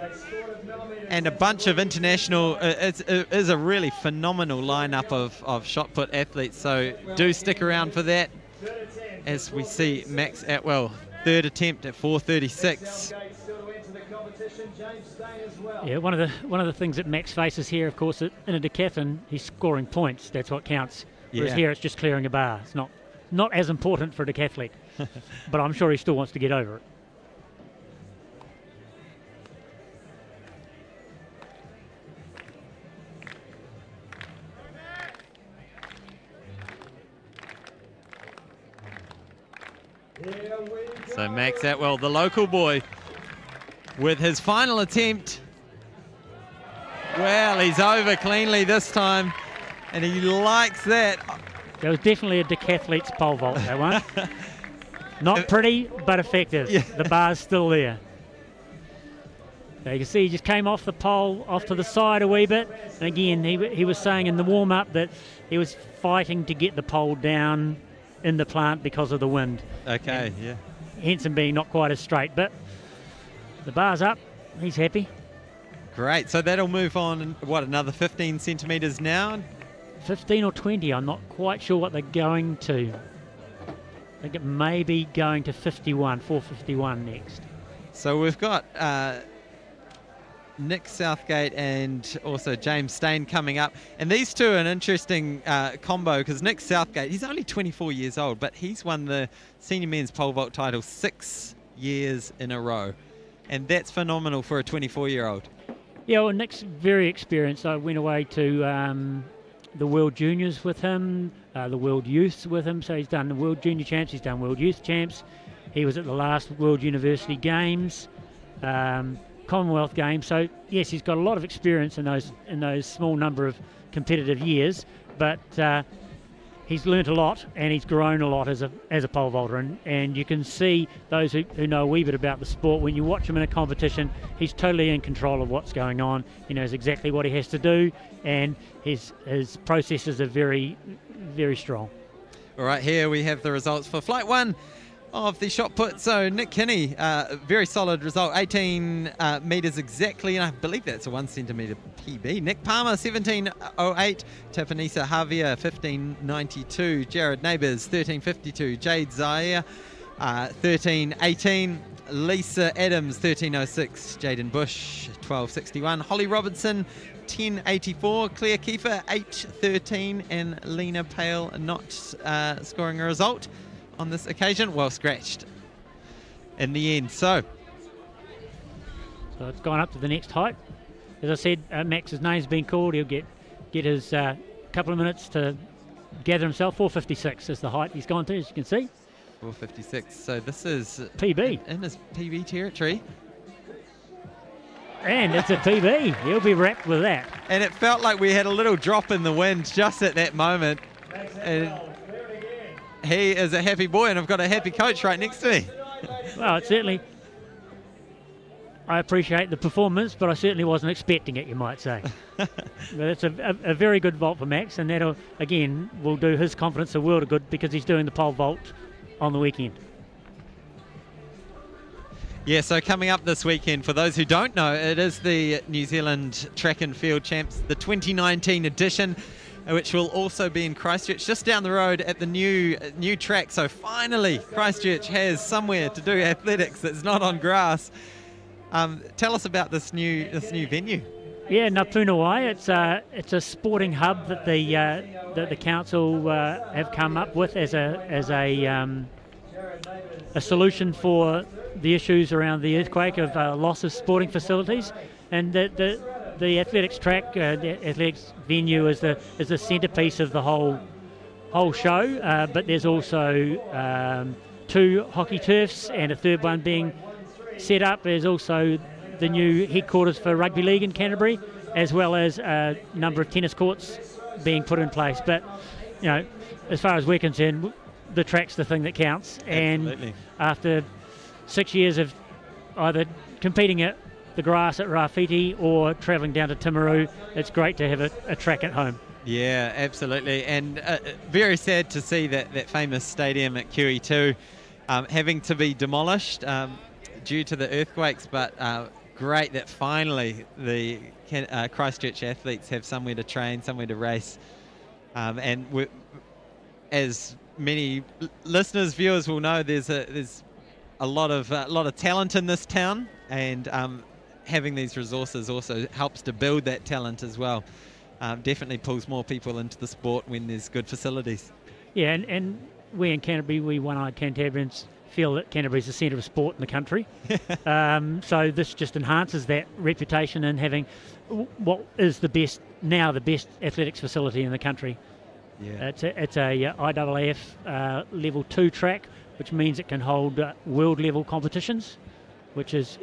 and a bunch of international. It is a really phenomenal lineup of shot put athletes, so do stick around for that. As we see Max Atwell, third attempt at 4:36. Yeah, one of the things that Max faces here, of course, in a decathlon, he's scoring points. That's what counts. Whereas here, it's just clearing a bar. It's not as important for a decathlete, but I'm sure he still wants to get over it. So Max Atwell, the local boy, with his final attempt. Well, he's over cleanly this time, and he likes that. There was definitely a decathlete's pole vault, that one. Not pretty, but effective. Yeah. The bar's still there. So you can see he just came off the pole, off to the side a wee bit. And again, he was saying in the warm-up that he was fighting to get the pole down in the plant because of the wind. Okay, yeah. Henson being not quite as straight, but the bar's up. He's happy. Great. So that'll move on, what, another 15 centimetres now? 15 or 20. I'm not quite sure what they're going to. I think it may be going to 451 next. So we've got Nick Southgate and also James Stain coming up. And these two are an interesting combo, because Nick Southgate, he's only 24 years old, but he's won the senior men's pole vault title 6 years in a row. And that's phenomenal for a 24-year-old. Yeah, well, Nick's very experienced. I went away to the World Juniors with him, the World Youths with him. So he's done the World Junior Champs, he's done World Youth Champs. He was at the last World University Games, Commonwealth Games. So yes, he's got a lot of experience in those small number of competitive years, but he's learnt a lot and he's grown a lot as a pole vaulter, and you can see those who know a wee bit about the sport, when you watch him in a competition, he's totally in control of what's going on. He knows exactly what he has to do, and his processes are very, very strong. All right, here we have the results for flight 1 of the shot put. So Nick Kinney, very solid result, 18 metres exactly, and I believe that's a 1 centimetre PB. Nick Palmer, 17.08. Tapanisa Javier, 15.92. Jared Neighbours, 13.52. Jade Zaire, 13.18. Lisa Adams, 13.06. Jaden Bush, 12.61. Holly Robertson, 10.84. Claire Kiefer, 8.13. And Lena Pale not scoring a result on this occasion. Well scratched in the end. So it's gone up to the next height. As I said, Max's name's been called. He'll get his couple of minutes to gather himself. 4:56 is the height he's gone to, as you can see. 4:56. So this is PB in his PB territory. And it's a PB. He'll be wrapped with that. And it felt like we had a little drop in the wind just at that moment. And he is a happy boy, and I've got a happy coach right next to me. Well, it certainly, I appreciate the performance, but I certainly wasn't expecting it, you might say. But it's a very good vault for Max, and that'll, again, will do his confidence a world of good, because he's doing the pole vault on the weekend. Yeah, so coming up this weekend, for those who don't know, it is the New Zealand Track and Field Champs, the 2019 edition, which will also be in Christchurch, just down the road at the new track. So finally, Christchurch has somewhere to do athletics that's not on grass. Tell us about this new venue. Yeah, Napunawai. It's a sporting hub that the council have come up with as a solution for the issues around the earthquake of loss of sporting facilities, and the athletics track, the athletics venue is the centrepiece of the whole show. But there's also 2 hockey turfs, and a third one being set up is also the new headquarters for rugby league in Canterbury, as well as a number of tennis courts being put in place. But, you know, as far as we're concerned, the track's the thing that counts. Absolutely. And after 6 years of either competing at the grass at Rafiti or travelling down to Timaru, it's great to have a track at home. Yeah, absolutely. And very sad to see that famous stadium at QE2 having to be demolished due to the earthquakes, but great that finally the Christchurch athletes have somewhere to train, somewhere to race. And as many listeners, viewers will know, there's a lot of talent in this town, and having these resources also helps to build that talent as well. Definitely pulls more people into the sport when there's good facilities. Yeah, and we in Canterbury, we one-eyed Cantabrians, feel that Canterbury is the centre of sport in the country. So this just enhances that reputation and having what is the best athletics facility in the country. Yeah. It's a IAAF level 2 track, which means it can hold world level competitions, which is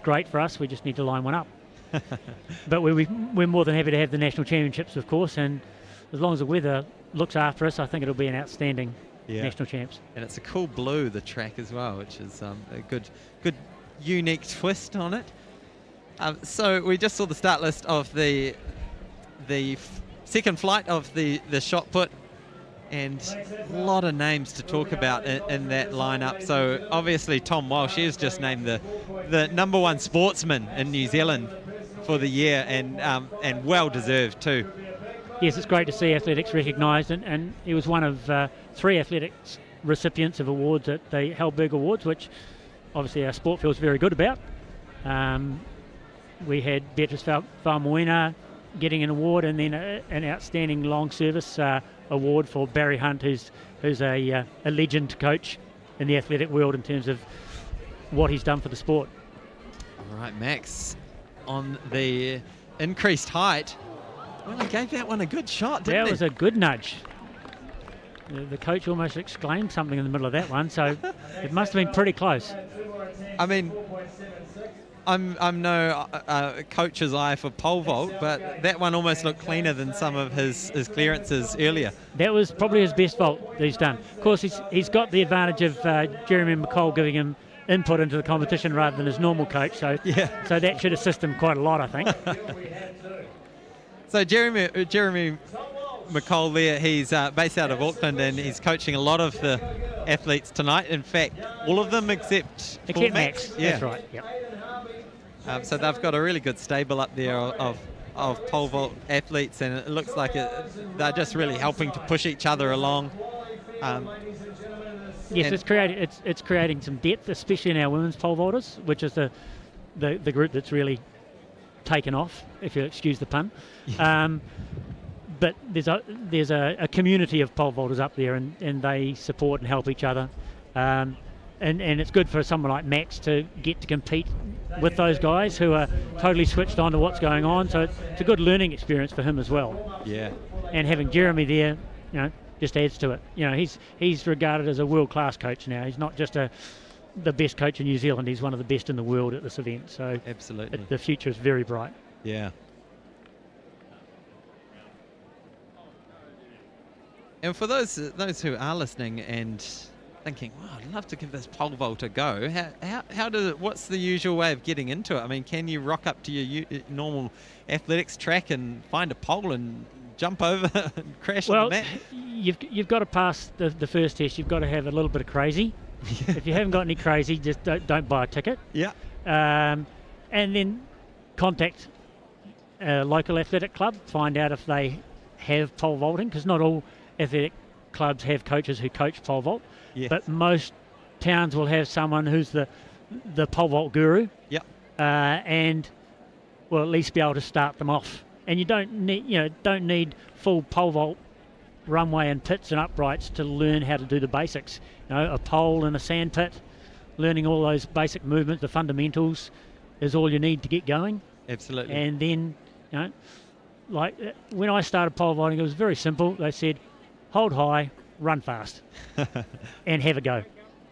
great for us. We just need to line one up. But we're more than happy to have the national championships, of course, and as long as the weather looks after us, I think it'll be an outstanding national champs. And it's a cool blue, the track as well, which is a good unique twist on it. So we just saw the start list of the second flight of the shot put, and a lot of names to talk about in that lineup. So obviously Tom Walsh is just named the #1 sportsman in New Zealand for the year, and well deserved too. Yes, it's great to see athletics recognised, and he was one of 3 athletics recipients of awards at the Halberg Awards, which obviously our sport feels very good about. We had Beatrice Falmoena getting an award, and then an outstanding long service award for Barry Hunt, who's a legend coach in the athletic world in terms of what he's done for the sport. All right, Max, on the increased height, well, he gave that one a good shot, didn't he? That was a good nudge. The coach almost exclaimed something in the middle of that one, so it must have been pretty close. I mean, I'm no coach's eye for pole vault, but that one almost looked cleaner than some of his clearances earlier. That was probably his best vault that he's done. Of course, he's got the advantage of Jeremy McCall giving him input into the competition rather than his normal coach, so so that should assist him quite a lot, I think. So Jeremy McCall there, he's based out of Auckland, and he's coaching a lot of the athletes tonight. In fact, all of them except Max. Yeah. That's right. Yep. So they've got a really good stable up there of pole vault athletes, and it looks like they're just really helping to push each other along. Yes, it's creating some depth, especially in our women's pole vaulters, which is the group that's really taken off, if you'll excuse the pun. But there's a community of pole vaulters up there, and they support and help each other. And it's good for someone like Max to get to compete with those guys who are totally switched on to what's going on. So it's a good learning experience for him as well. Yeah. And having Jeremy there, just adds to it. He's regarded as a world-class coach now. He's not just the best coach in New Zealand. He's one of the best in the world at this event. So absolutely, the future is very bright. Yeah. And for those who are listening and thinking, "Wow, I'd love to give this pole vault a go," what's the usual way of getting into it? I mean, can you rock up to your normal athletics track and find a pole and jump over and crash on the mat? You've got to pass the first test. You've got to have a little bit of crazy. If you haven't got any crazy, just don't buy a ticket. Yeah. And then contact a local athletic club, find out if they have pole vaulting, because not all athletic clubs have coaches who coach pole vault. Yes. But most towns will have someone who's the pole vault guru. Yep. And will at least be able to start them off. And you don't need full pole vault runway and pits and uprights to learn how to do the basics. A pole in a sand pit, learning all those basic movements, the fundamentals, is all you need to get going. Absolutely. And then, like when I started pole vaulting, it was very simple. They said, hold high, run fast, and have a go,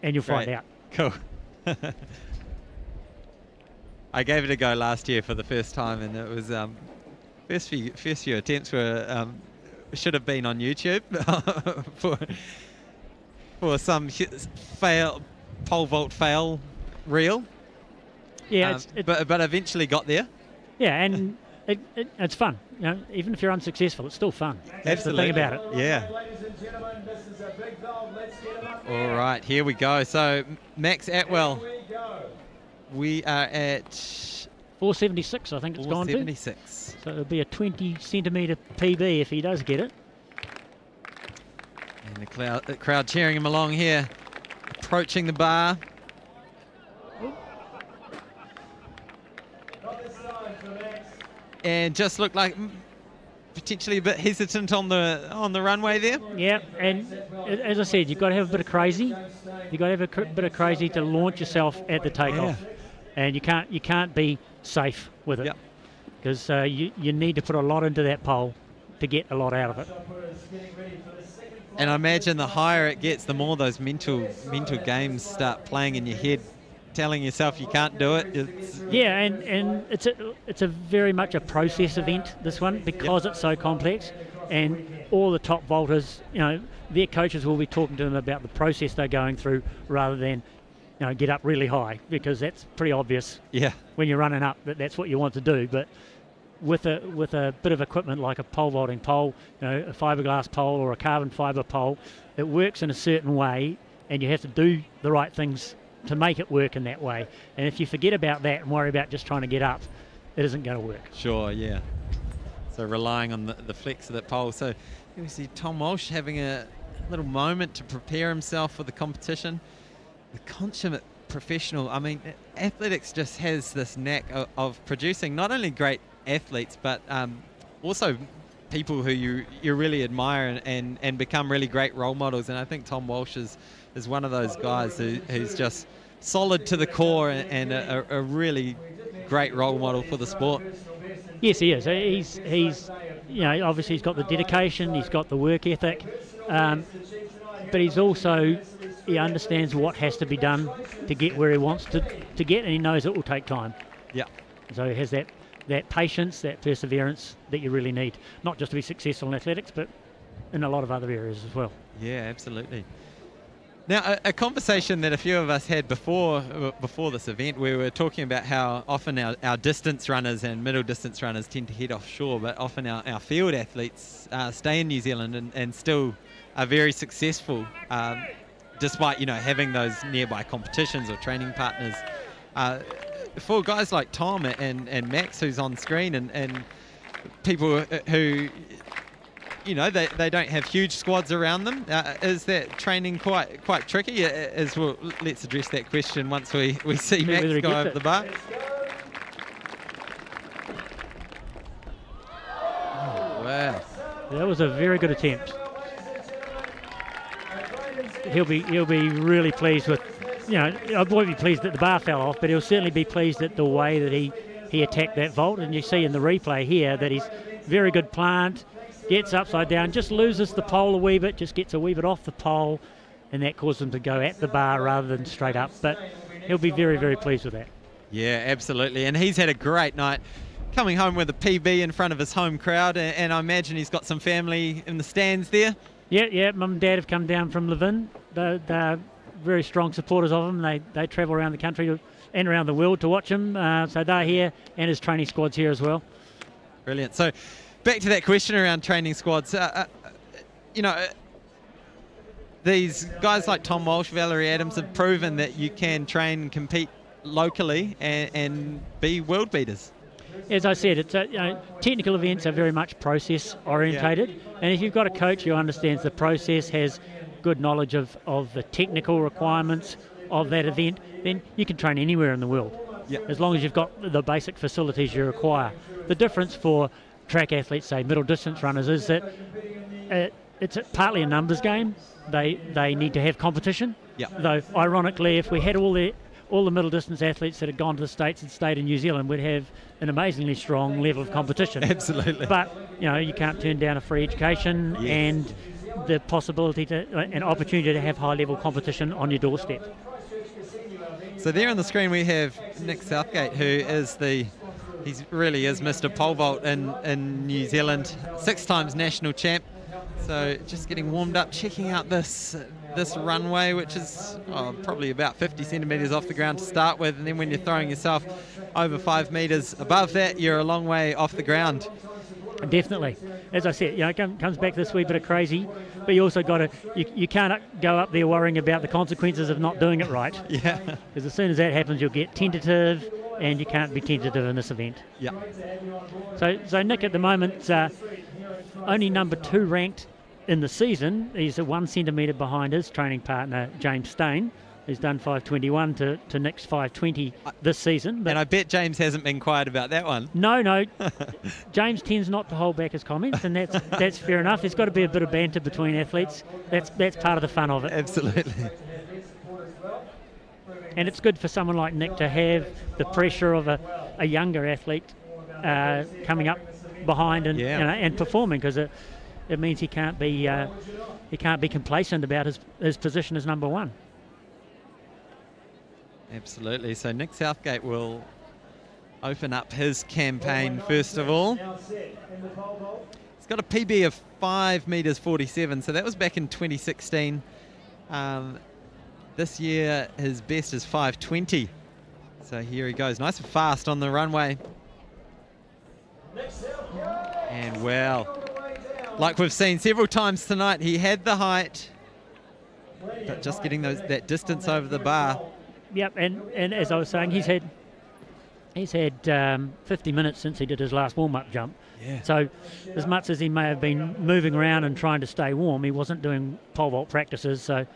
and you'll find out. Cool. I gave it a go last year for the first time, and it was first few attempts were should have been on YouTube for some pole vault fail reel. Yeah, but eventually got there. Yeah, and it's fun. You know, even if you're unsuccessful, it's still fun. That's Absolutely. the thing about it. Yeah. Ladies and gentlemen, this is a big goal. Let's get him up All there. right, here we go. So Max Atwell, Here we go. we are at 476, I think it's gone to. 476. So it'll be a 20 centimetre PB if he does get it. And the crowd cheering him along here, approaching the bar. Not this side for Max. And just looked like potentially a bit hesitant on the runway there. Yeah, and as I said, you've got to have a bit of crazy. You've got to have a bit of crazy to launch yourself at the takeoff. Yeah. And you can't be safe with it. Yep. Because you need to put a lot into that pole to get a lot out of it. And I imagine the higher it gets, the more those mental games start playing in your head, telling yourself you can't do it. Yeah, and it's a very much a process event, this one, because it's so complex. And all the top vaulters, you know, their coaches will be talking to them about the process they're going through rather than, you know, get up really high, because that's pretty obvious when you're running up that's what you want to do. But with a bit of equipment like a pole vaulting pole, you know, a fiberglass pole or a carbon fiber pole, it works in a certain way, and you have to do the right things to make it work in that way. And if you forget about that and worry about just trying to get up, it isn't going to work. Sure, yeah. So relying on the flex of that pole. So we see Tom Walsh having a little moment to prepare himself for the competition. The consummate professional. I mean, athletics just has this knack of producing not only great athletes, but also people who you really admire and become really great role models. And I think Tom Walsh is one of those guys who's just solid to the core and a really great role model for the sport. Yes, he is. He's you know, obviously he's got the dedication, he's got the work ethic, but he understands what has to be done to get where he wants to get, and he knows it will take time. Yeah. So he has that patience, that perseverance that you really need, not just to be successful in athletics, but in a lot of other areas as well. Yeah, absolutely. Now, a conversation that a few of us had before this event, we were talking about how often our distance runners and middle distance runners tend to head offshore, but often our field athletes stay in New Zealand and still are very successful, despite, you know, having those nearby competitions or training partners. For guys like Tom and Max, who's on screen, and people who, you know, they don't have huge squads around them, is that training quite tricky? As well, let's address that question once we see Max go over the bar. Oh, wow. That was a very good attempt. He'll be really pleased with, you know, I won't be pleased that the bar fell off, but he'll certainly be pleased at the way that he attacked that vault. And you see in the replay here that he's very good plant, gets upside down, just loses the pole a wee bit, just gets a wee bit off the pole, and that causes him to go at the bar rather than straight up. But he'll be very, very pleased with that. Yeah, absolutely. And he's had a great night, coming home with a PB in front of his home crowd, and I imagine he's got some family in the stands there. Yeah, Mum and Dad have come down from Levin. They're very strong supporters of him. They travel around the country and around the world to watch him. So they're here, and his training squad's here as well. Brilliant. So back to that question around training squads. You know, these guys like Tom Walsh, Valerie Adams have proven that you can train and compete locally and be world beaters. As I said, it's you know, technical events are very much process orientated, and if you've got a coach who understands the process, has good knowledge of the technical requirements of that event, then you can train anywhere in the world, as long as you've got the basic facilities you require. The difference for track athletes, say middle distance runners, is that it's partly a numbers game. They need to have competition. Though ironically, if we had all the middle distance athletes that had gone to the States and stayed in New Zealand, we'd have an amazingly strong level of competition. Absolutely. But you know, you can't turn down a free education and the possibility to an opportunity to have high level competition on your doorstep. So there on the screen we have Nick Southgate, who is he really is Mr. Pole Vault in New Zealand, 6 times national champ. So just getting warmed up, checking out this runway, which is probably about 50 centimetres off the ground to start with, and then when you're throwing yourself over 5 metres above that, you're a long way off the ground. Definitely. As I said, it comes back to this wee bit of crazy, but you also got to, you can't go up there worrying about the consequences of not doing it right. Yeah. Because as soon as that happens, you'll get tentative, and you can't be tentative in this event. Yeah. So Nick at the moment, only number 2 ranked in the season. He's 1 centimetre behind his training partner, James Stain, who's done 5:21 to Nick's 5:20 this season. But and I bet James hasn't been quiet about that one. No. James tends not to hold back his comments, and that's fair enough. There's got to be a bit of banter between athletes. That's part of the fun of it. Absolutely. And it's good for someone like Nick to have the pressure of a younger athlete coming up behind and performing, because it means he can't be complacent about his position as number 1. Absolutely. So Nick Southgate will open up his campaign first of all. He's got a PB of 5 metres 47, so that was back in 2016. This year his best is 5:20. So here he goes, nice and fast on the runway. And well, like we've seen several times tonight, he had the height, but just getting that distance over the bar. Yep, and as I was saying, he's had 50 minutes since he did his last warm-up jump. Yeah. So as much as he may have been moving around and trying to stay warm, he wasn't doing pole vault practices, so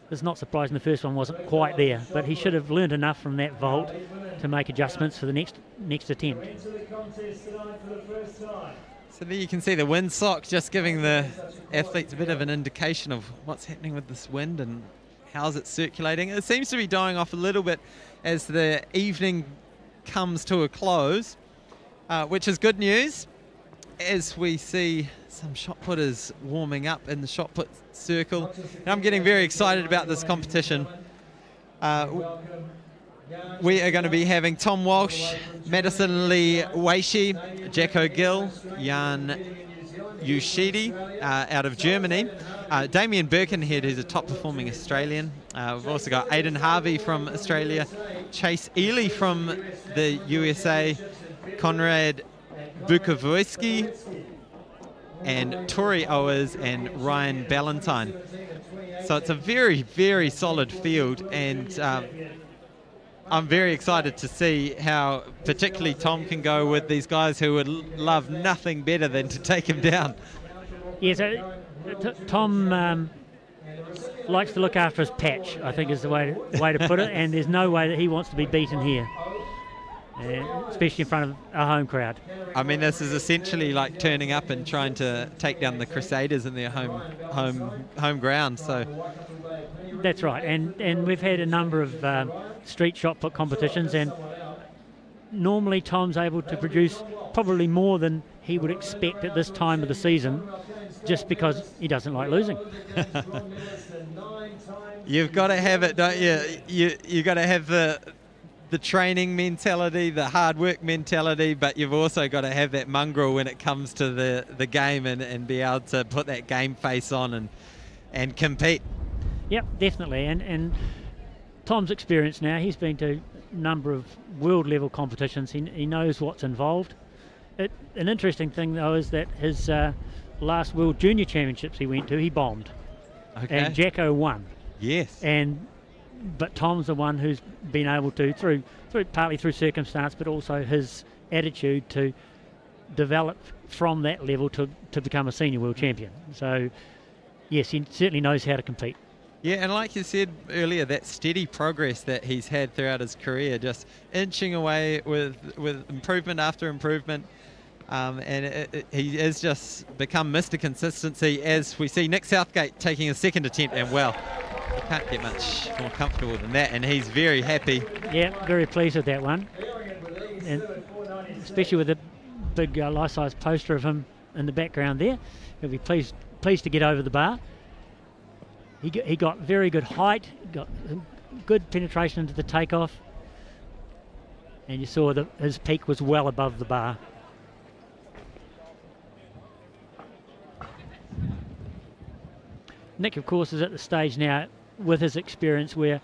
it's not surprising the first one wasn't quite there. But he should have learned enough from that vault to make adjustments for the next attempt. So there you can see the windsock just giving the athletes a bit of an indication of what's happening with this wind and how's it circulating. It seems to be dying off a little bit as the evening comes to a close, which is good news as we see some shot putters warming up in the shot put circle. And I'm getting very excited about this competition. We are going to be having Tom Walsh, Madison Lee Weishi, Jacko Gill, Jan Ushidi out of Germany, Damien Birkenhead, who's a top performing Australian. We've also got Aidan Harvey from Australia, Chase Ely from the USA, Conrad Bukovoyski, and Tori Owers and Ryan Ballantyne. So it's a very, very solid field, and I'm very excited to see how particularly Tom can go with these guys who would love nothing better than to take him down. Yeah, so Tom likes to look after his patch, I think is the way to put it, and there's no way that he wants to be beaten here, especially in front of a home crowd. I mean, this is essentially like turning up and trying to take down the Crusaders in their home ground. So that's right, and we've had a number of street shot put competitions, and normally Tom's able to produce probably more than he would expect at this time of the season, just because he doesn't like losing. You've got to have it, don't you? You've got to have the training mentality, the hard work mentality, but you've also got to have that mongrel when it comes to the game and be able to put that game face on and compete. Yep, definitely. And Tom's experienced now. He's been to a number of world level competitions. He knows what's involved. An interesting thing though is that his last World Junior Championships he went to, he bombed. Okay. And Jacko won. Yes. But Tom's the one who's been able to, partly through circumstance, but also his attitude to develop from that level to become a senior world champion. So yes, he certainly knows how to compete. Yeah, and like you said earlier, that steady progress that he's had throughout his career, just inching away with improvement after improvement. He has just become Mr. Consistency, as we see Nick Southgate taking a second attempt, and well, you can't get much more comfortable than that, and he's very happy. Yeah, very pleased with that one, and especially with the big life-size poster of him in the background there. He'll be pleased to get over the bar. He got very good height, got good penetration into the takeoff, and you saw that his peak was well above the bar. Nick, of course, is at the stage now with his experience where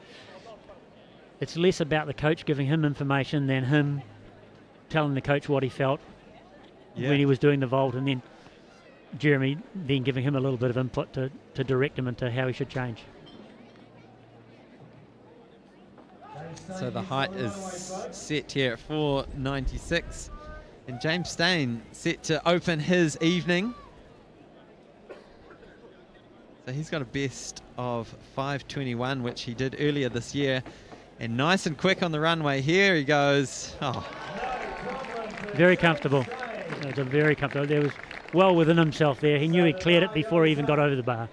it's less about the coach giving him information than him telling the coach what he felt when he was doing the vault, and then Jeremy then giving him a little bit of input to direct him into how he should change. So the height is set here at 4.96, and James Stain set to open his evening. So he's got a best of 5.21, which he did earlier this year, and nice and quick on the runway. Here he goes. Oh, very comfortable. It was very comfortable. There was well within himself there. He knew he cleared it before he even got over the bar.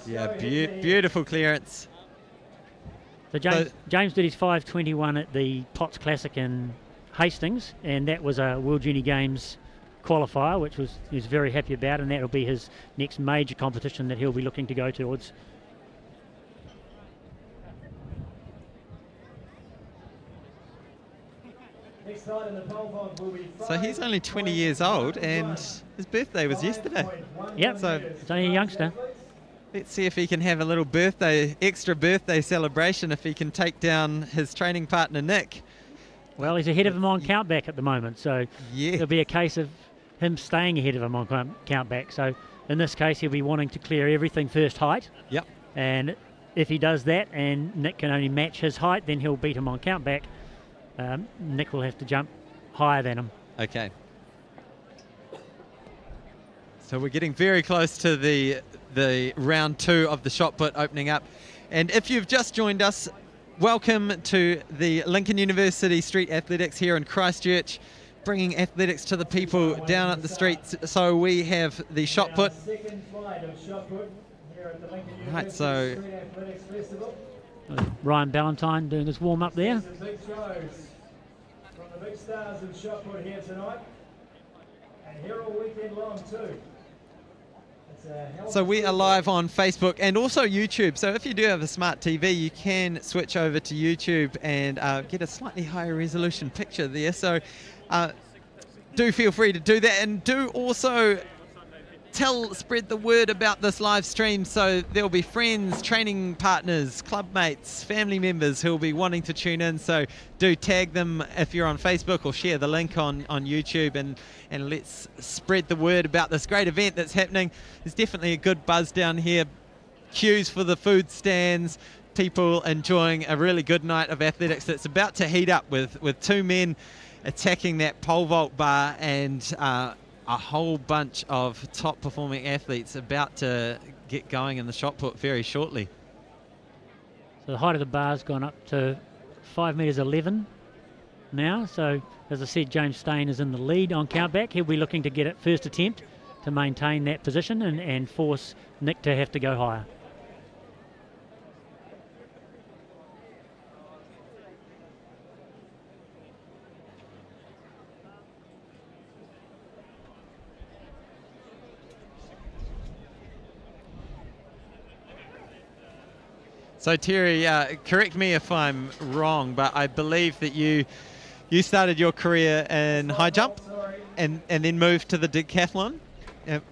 yeah, beautiful clearance. So James did his 5.21 at the Potts Classic in Hastings, and that was a World Junior Games qualifier, which he was very happy about, and that'll be his next major competition that he'll be looking to go towards. So he's only 20 years old, and his birthday was yesterday. Yep, so it's only a youngster. Let's see if he can have a little extra birthday celebration if he can take down his training partner, Nick. Well, he's ahead of him on countback at the moment, so it'll be a case of him staying ahead of him on countback. So in this case, he'll be wanting to clear everything first height. Yep. And if he does that and Nick can only match his height, then he'll beat him on countback. Nick will have to jump higher than him. Okay. So we're getting very close to the round 2 of the shot put opening up. And if you've just joined us, welcome to the Lincoln University Street Athletics here in Christchurch, bringing athletics to the people down at the streets. So we have the shot put. Right, so Ryan Ballantyne doing his warm up there. Some big throws from the big stars of shot put here tonight, and here all weekend long too. So we are live on Facebook and also YouTube. So if you do have a smart TV, you can switch over to YouTube and get a slightly higher resolution picture there. So do feel free to do that, and do also spread the word about this live stream. So there'll be friends, training partners, club mates, family members who'll be wanting to tune in. So do tag them if you're on Facebook, or share the link on YouTube, and let's spread the word about this great event that's happening. There's definitely a good buzz down here. Queues for the food stands, people enjoying a really good night of athletics that's about to heat up with 2 men attacking that pole vault bar, and a whole bunch of top performing athletes about to get going in the shot put very shortly. So the height of the bar's gone up to 5.11 metres now. So as I said, James Stain is in the lead on countback. He'll be looking to get it first attempt to maintain that position and force Nick to have to go higher. So Terry, correct me if I'm wrong, but I believe that you started your career in high jump and then moved to the decathlon.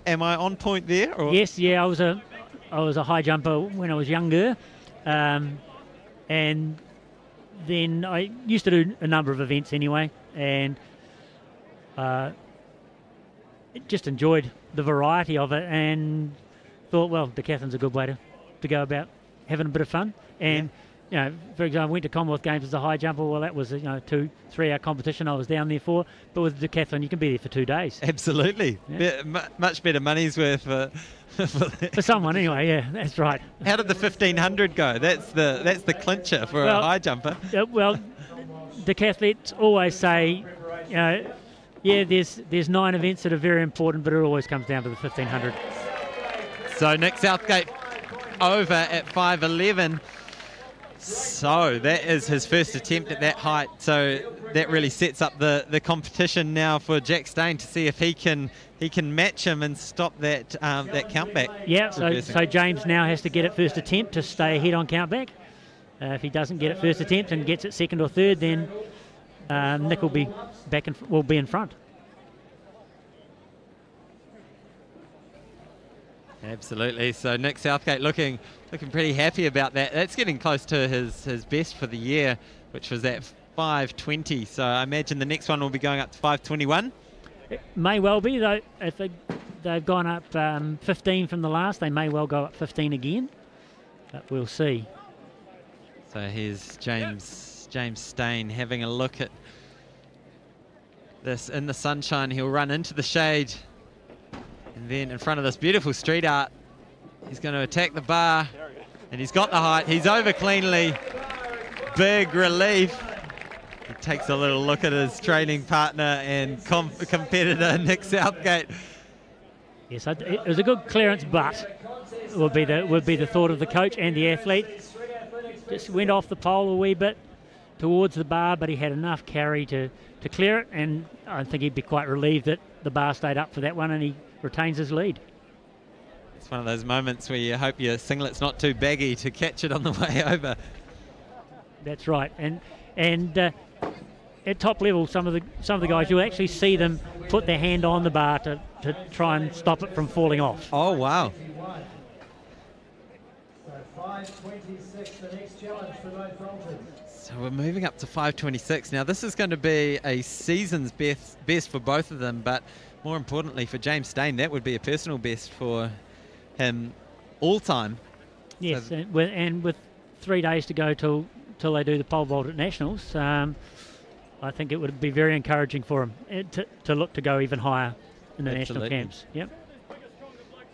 Am I on point there? Or? Yes, yeah, I was a high jumper when I was younger, and then I used to do a number of events anyway, and just enjoyed the variety of it, and thought, well, decathlon's a good way to go about having a bit of fun. And you know, for example, I went to Commonwealth Games as a high jumper. Well, that was a 2-3 hour competition I was down there for. But with decathlon, you can be there for 2 days. Absolutely, much better money's worth for someone anyway. Yeah, that's right. How did the 1500 go? That's the clincher for a high jumper. Well, decathletes always say, yeah, there's 9 events that are very important, but it always comes down to the 1500. So Nick Southgate over at 5.11. So that is his first attempt at that height. So that really sets up the competition now for Jack Stain to see if he can match him and stop that countback. Yeah. So James now has to get it first attempt to stay ahead on countback. If he doesn't get it first attempt and gets it second or third, then Nick will be will be in front. Absolutely. So Nick Southgate looking pretty happy about that. That's getting close to his best for the year, which was at 5:20. So I imagine the next one will be going up to 5:21. It may well be, though. If they've gone up 15 from the last, they may well go up 15 again. But we'll see. So here's James Stain having a look at this in the sunshine. He'll run into the shade, and then in front of this beautiful street art, he's going to attack the bar, and he's got the height. He's over cleanly. Big relief. He takes a little look at his training partner and competitor Nick Southgate. Yes, it was a good clearance, but would be the thought of the coach and the athlete. Just went off the pole a wee bit towards the bar, but he had enough carry to clear it, and I think he'd be quite relieved that the bar stayed up for that one and he retains his lead. It's one of those moments where you hope your singlet's not too baggy to catch it on the way over. That's right, and at top level, some of the guys, you'll actually see them put their hand on the bar to try and stop it from falling off. Oh, wow. So 5:26, the next challenge for both vaulters. So we're moving up to 5:26. Now this is going to be a season's best for both of them, but more importantly for James Stain, that would be a personal best for him all time. Yes, so and with 3 days to go till they do the pole vault at Nationals, I think it would be very encouraging for him to look to go even higher in the national camps. Yep.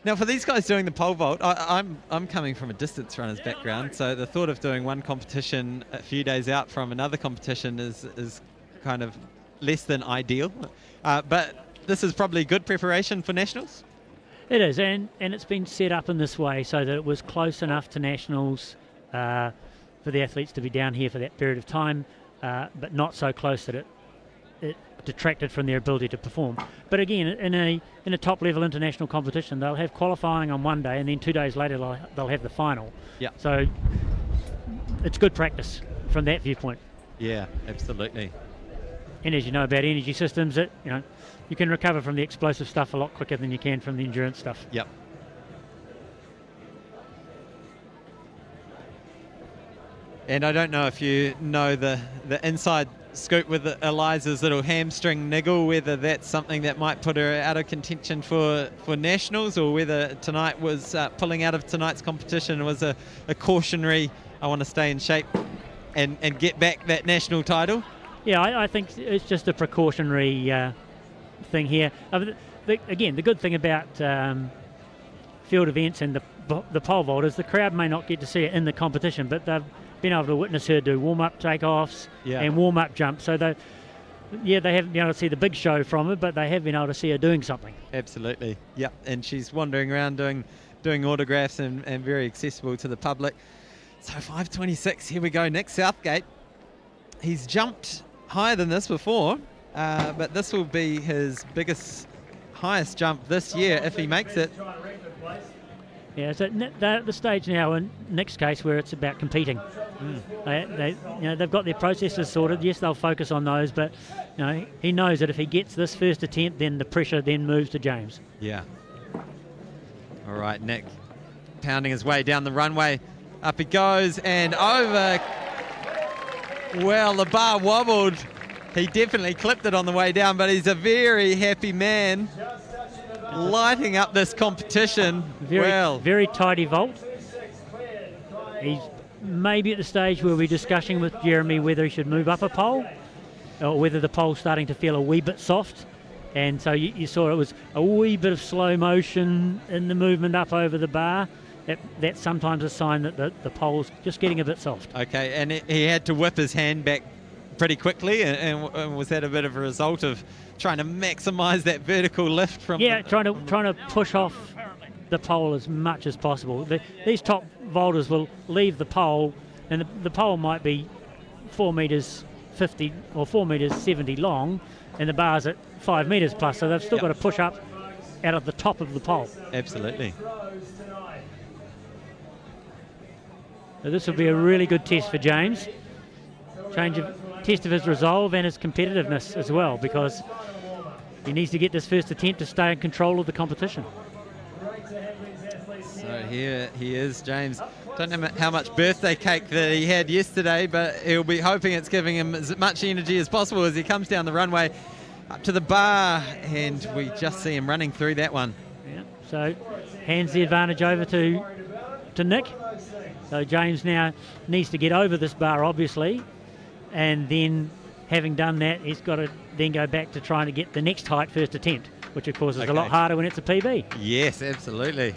Now, for these guys doing the pole vault, I'm coming from a distance runners background, so the thought of doing one competition a few days out from another competition is kind of less than ideal. But this is probably good preparation for Nationals? It is, and it's been set up in this way so that it was close enough to Nationals for the athletes to be down here for that period of time, but not so close that it detracted from their ability to perform. But again, in a top level international competition, they'll have qualifying on one day, and then 2 days later they'll have the final. Yeah. So it's good practice from that viewpoint. Yeah, absolutely. And as you know about energy systems, you can recover from the explosive stuff a lot quicker than you can from the endurance stuff. Yep. And I don't know if you know the inside scoop with Eliza's little hamstring niggle, whether that's something that might put her out of contention for Nationals, or whether tonight was pulling out of tonight's competition was a cautionary, I want to stay in shape and get back that national title. Yeah, I think it's just a precautionary thing here. Again, the good thing about field events and the pole vault is the crowd may not get to see it in the competition, but they've been able to witness her do warm-up takeoffs and warm-up jumps. So they haven't been able to see the big show from her, but they have been able to see her doing something. Absolutely. Yep. And she's wandering around doing autographs and very accessible to the public. So 5:26, here we go. Nick Southgate. He's jumped higher than this before, but this will be his highest jump this year if he makes it. Yeah, so they're at the stage now in Nick's case where it's about competing. They've got their processes sorted. Yes, they'll focus on those, but he knows that if he gets this first attempt, then the pressure then moves to James. Yeah. All right, Nick pounding his way down the runway. Up he goes and over. Well, the bar wobbled. He definitely clipped it on the way down, but he's a very happy man. Lighting up this competition. Very tidy vault. He's maybe at the stage where we're discussing with Jeremy whether he should move up a pole or whether the pole's starting to feel a wee bit soft. And so you saw it was a wee bit of slow motion in the movement up over the bar. That's sometimes a sign that the pole's just getting a bit soft. Okay, and he had to whip his hand back pretty quickly, and was that a bit of a result of trying to maximise that vertical lift from? Yeah, trying to push off the pole as much as possible. These top vaulters will leave the pole, and the pole might be 4 metres 50 or 4 metres 70 long, and the bar's at 5 metres plus, so they've still got to push up out of the top of the pole. Absolutely. So this will be a really good test for James. Test of his resolve and his competitiveness as well, because he needs to get this first attempt to stay in control of the competition. So here he is, James. Don't know how much birthday cake that he had yesterday, but he'll be hoping it's giving him as much energy as possible as he comes down the runway up to the bar, and we just see him running through that one. Yeah, so hands the advantage over to Nick. So James now needs to get over this bar, obviously, and then having done that, he's got to then go back to trying to get the next height first attempt, which of course is a lot harder when it's a PB. Yes, absolutely.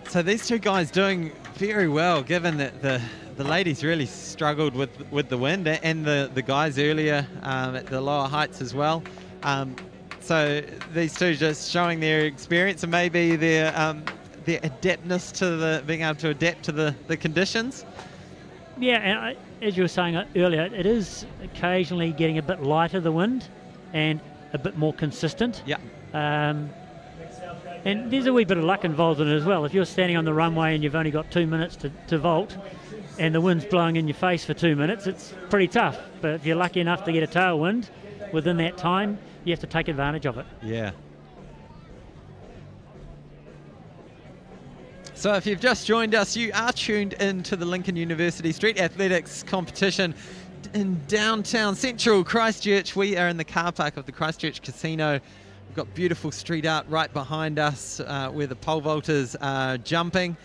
So these two guys doing very well, given that the ladies really struggled with the wind, and the guys earlier at the lower heights as well. So these two just showing their experience and maybe their adaptness to being able to adapt to the conditions. Yeah, and as you were saying earlier, it is occasionally getting a bit lighter, the wind, and a bit more consistent. Yeah. And there's a wee bit of luck involved in it as well. If you're standing on the runway and you've only got 2 minutes to vault, and the wind's blowing in your face for 2 minutes, it's pretty tough. But if you're lucky enough to get a tailwind within that time, you have to take advantage of it. Yeah. So if you've just joined us, you are tuned into the Lincoln University Street Athletics competition in downtown central Christchurch. We are in the car park of the Christchurch Casino. We've got beautiful street art right behind us where the pole vaulters are jumping,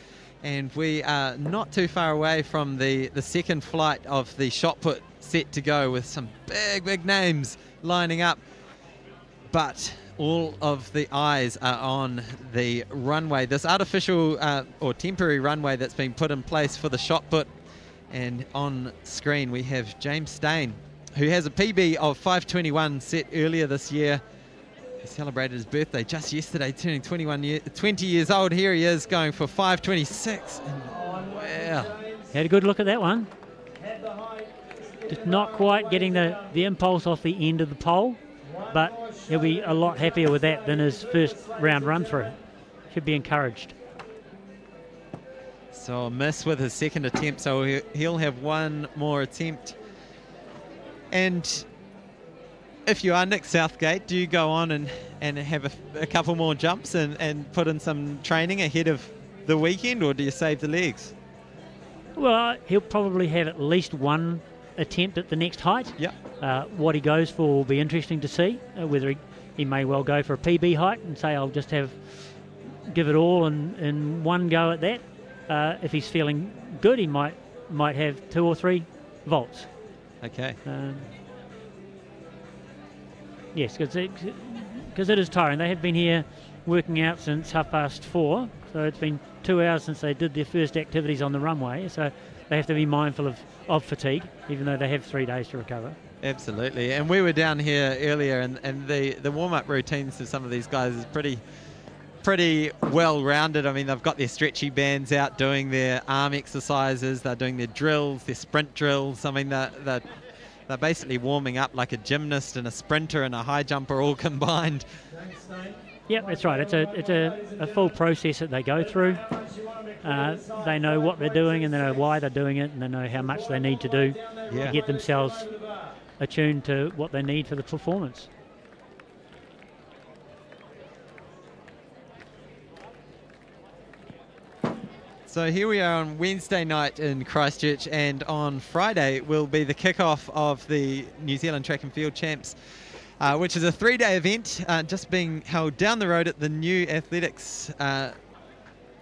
and we are not too far away from the second flight of the shot put set to go, with some big names lining up. But all of the eyes are on the runway, this artificial or temporary runway that's been put in place for the shot put. And on screen we have James Stain, who has a PB of 5:21 set earlier this year. He celebrated his birthday just yesterday, turning 20 years old. Here he is going for 5:26. And wow. Had a good look at that one. Just not quite getting the impulse off the end of the pole, but he'll be a lot happier with that than his first round run through. Should be encouraged. So a miss with his second attempt, so he'll have one more attempt. And if you are Nick Southgate, do you go on and have a couple more jumps and put in some training ahead of the weekend, or do you save the legs? Well, he'll probably have at least one attempt at the next height. Yeah. What he goes for will be interesting to see. Whether he may well go for a PB height and say, I'll just give it all in one go at that. If he's feeling good, he might have 2 or 3 vaults. Okay. Yes, because it is tiring. They have been here working out since 4:30, so it's been 2 hours since they did their first activities on the runway. So they have to be mindful of fatigue, even though they have 3 days to recover. Absolutely. And we were down here earlier, and the warm-up routines for some of these guys is pretty well-rounded. I mean, they've got their stretchy bands out doing their arm exercises, they're doing their drills, their sprint drills. I mean, they're basically warming up like a gymnast and a sprinter and a high jumper all combined. Yep, that's right. It's a full process that they go through. They know what they're doing, and they know why they're doing it, and they know how much they need to do to get themselves attuned to what they need for the performance. So here we are on Wednesday night in Christchurch, and on Friday will be the kickoff of the New Zealand Track and Field Champs, which is a 3-day event just being held down the road at the new athletics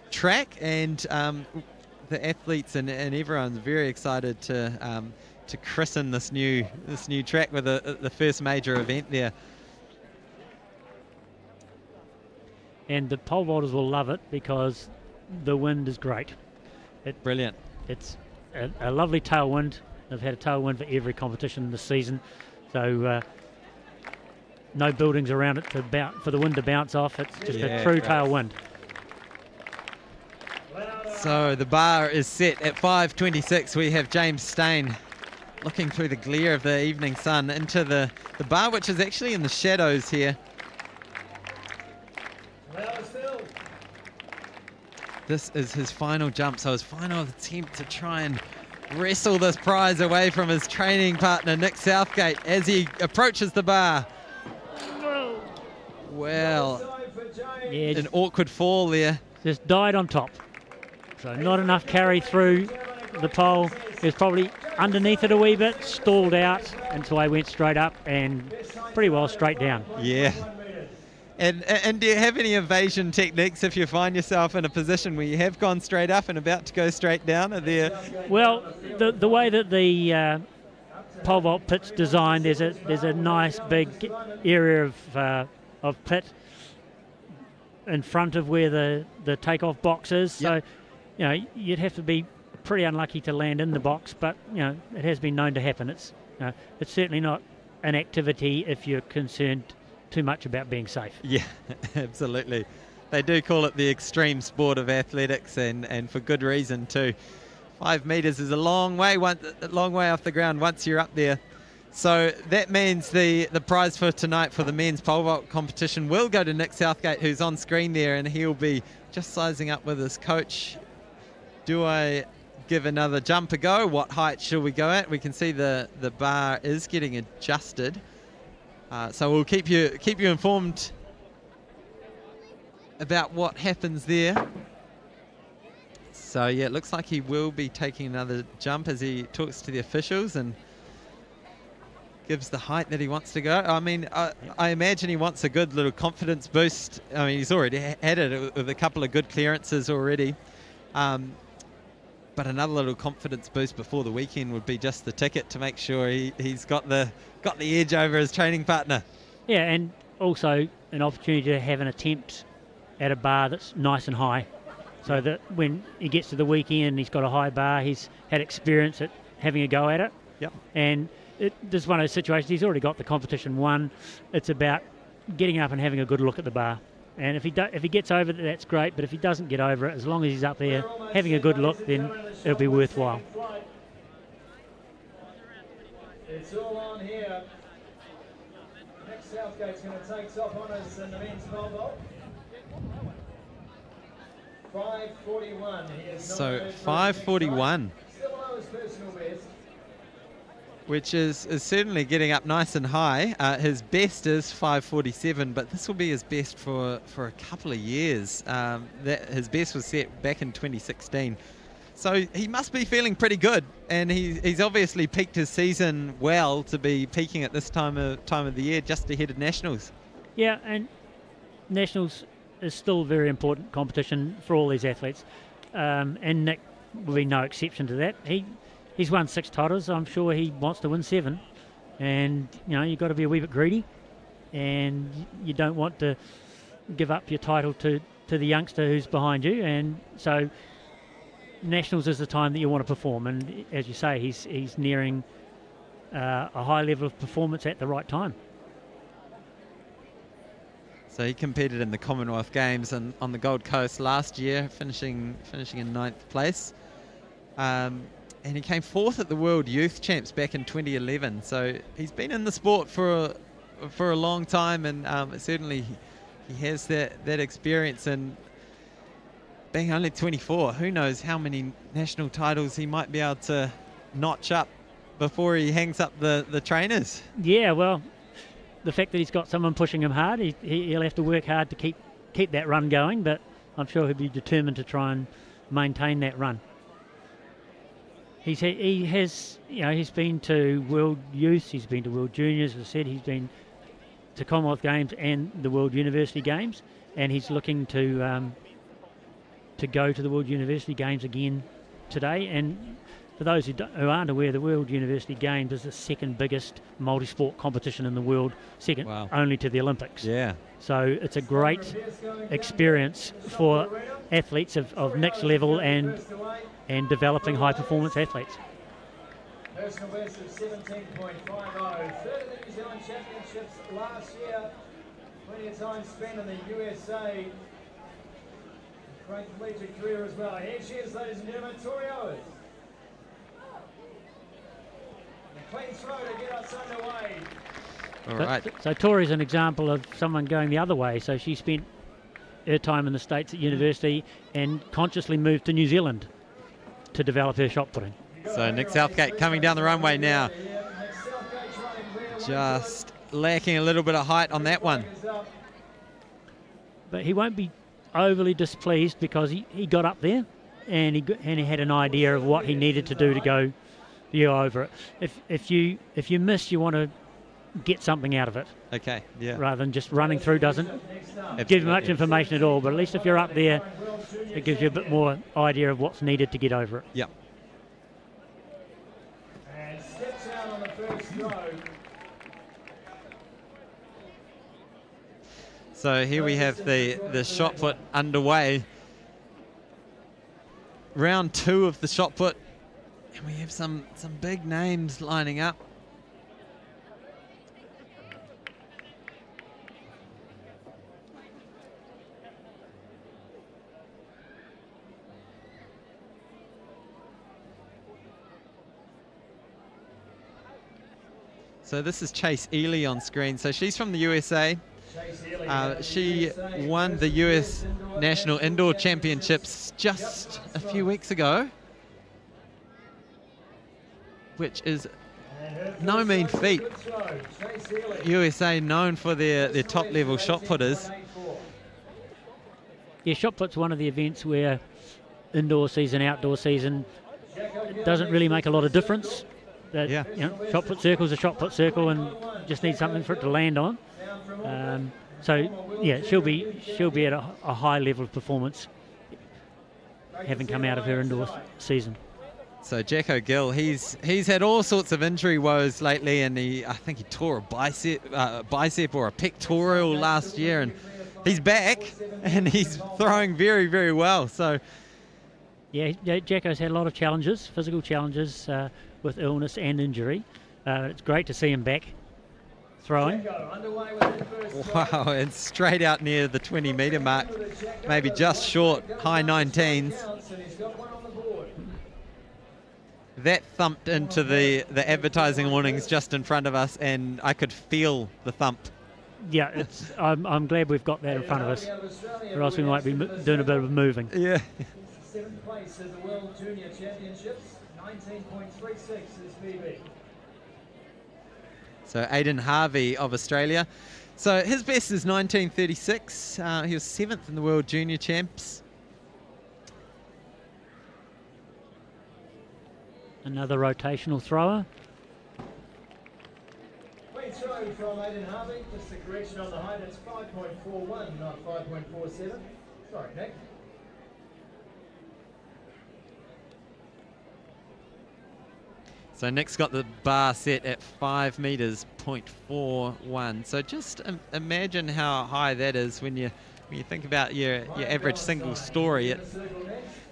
track, and the athletes and everyone's very excited to christen this new track with the first major event there. And the pole vaulters will love it because the wind is great. Brilliant. It's a lovely tailwind. They've had a tailwind for every competition this season, so no buildings around it for the wind to bounce off. It's just a true tailwind. So the bar is set at 5:26. We have James Stain looking through the glare of the evening sun into the bar, which is actually in the shadows here. this is his final jump, so his final attempt to try and wrestle this prize away from his training partner, Nick Southgate, as he approaches the bar. Well, Yeah, an awkward fall there. just died on top. So not enough carry through the pole. He was probably underneath it a wee bit, stalled out until I went straight up and pretty well straight down. Yeah. And do you have any evasion techniques if you find yourself in a position where you have gone straight up and about to go straight down? Are there? Well, the way that the pole vault pit's designed, there's a nice big area of pit in front of where the takeoff box is. So, you know, you'd have to be pretty unlucky to land in the box, but you know, it has been known to happen. It's certainly not an activity if you're concerned too much about being safe. Yeah, absolutely. They do call it the extreme sport of athletics, and for good reason too. 5 metres is a long way off the ground once you're up there. So that means the prize for tonight for the men's pole vault competition will go to Nick Southgate, who's on screen there, and he'll be just sizing up with his coach. Do I give another jump a go? What height should we go at? We can see the bar is getting adjusted. So we'll keep you informed about what happens there. So yeah, it looks like he will be taking another jump as he talks to the officials and gives the height that he wants to go. I mean, I imagine he wants a good little confidence boost. I mean, he's already had it with a couple of good clearances already. But another little confidence boost before the weekend would be just the ticket to make sure he's got the edge over his training partner. Yeah, and also an opportunity to have an attempt at a bar that's nice and high, so that when he gets to the weekend, he's got a high bar. He's had experience at having a go at it. Yep. And this is one of those situations. He's already got the competition won. It's about getting up and having a good look at the bar. And if he gets over it, that's great. But if he doesn't get over it, as long as he's up there having a good look, then it'll be worthwhile. It's all on here. Nick Southgate's going to take top honours in the men's pole vault. 5:41. So 5:41. Still below his personal best. Which is certainly getting up nice and high. His best is 5:47, but this will be his best for a couple of years. His best was set back in 2016. So he must be feeling pretty good, and he's obviously peaked his season well to be peaking at this time of the year, just ahead of Nationals. Yeah, and Nationals is still a very important competition for all these athletes, and Nick will be no exception to that. He's won 6 titles. I'm sure he wants to win 7, and you know, you've got to be a wee bit greedy, and you don't want to give up your title to the youngster who's behind you. And so Nationals is the time that you want to perform, and as you say, he's nearing a high level of performance at the right time. So he competed in the Commonwealth Games on the Gold Coast last year, finishing in 9th place. And he came 4th at the World Youth Champs back in 2011. So he's been in the sport for a long time, and certainly he has that experience. And being only 24, who knows how many national titles he might be able to notch up before he hangs up the trainers. Yeah, well, the fact that he's got someone pushing him hard, he'll have to work hard to keep that run going, but I'm sure he'll be determined to try and maintain that run. He has, you know, he's been to World Youth, he's been to World Juniors, as I said, he's been to Commonwealth Games and the World University Games, and he's looking to go to the World University Games again today. And for those who aren't aware, the World University Games is the second biggest multi-sport competition in the world, second only to the Olympics. Yeah. So it's a great experience for athletes of next level and developing high-performance athletes. Personal best of 17.50. Third of the New Zealand Championships last year. Plenty of time spent in the USA. Great collegiate career as well. Here she is, ladies and gentlemen, Tori Owens. A clean throw to get us underway. All right. So Tori's an example of someone going the other way. So she spent her time in the States at university and consciously moved to New Zealand to develop her shot putting. So Nick Southgate coming down the runway now. Just lacking a little bit of height on that one. But he won't be overly displeased because he got up there and he had an idea of what he needed to do to go over it. If you miss, you want to get something out of it. Okay, yeah. Rather than just running through doesn't give much information at all. But at least if you're up there, it gives you a bit more idea of what's needed to get over it. Yep. And steps out on the first throw. So here we have the shot put underway. Round 2 of the shot put, and we have some big names lining up. So this is Chase Ely on screen. So she's from the USA. She won the US National Indoor Championships just a few weeks ago, which is no mean feat. USA known for their top level shot putters. Yeah, shot put's one of the events where indoor season, outdoor season, it doesn't really make a lot of difference. Yeah. You know, shot put circle's a shot put circle and just need something for it to land on. So yeah, she'll be at a high level of performance, having come out of her indoor season. So Jacko Gill, he's had all sorts of injury woes lately, and I think he tore a bicep or a pectoral last year, and he's back and he's throwing very, very well. So yeah, Jacko's had a lot of challenges, physical challenges with illness and injury. It's great to see him back throwing. Wow, and straight out near the 20-metre mark, maybe just short, high 19s. That thumped into the advertising awnings just in front of us, and I could feel the thump. Yeah, I'm glad we've got that in front of us, or else we might be doing a bit of moving. Yeah. 7th place at the World Junior Championships, 19.36 is PB. So Aidan Harvey of Australia. So his best is 1936. He was 7th in the World Junior Champs. Another rotational thrower. Great throw from Aidan Harvey. Just a correction on the height. It's 5.41, not 5.47. Sorry, Nick. So Nick's got the bar set at 5 metres, 0.41. So just imagine how high that is when you think about your average single story at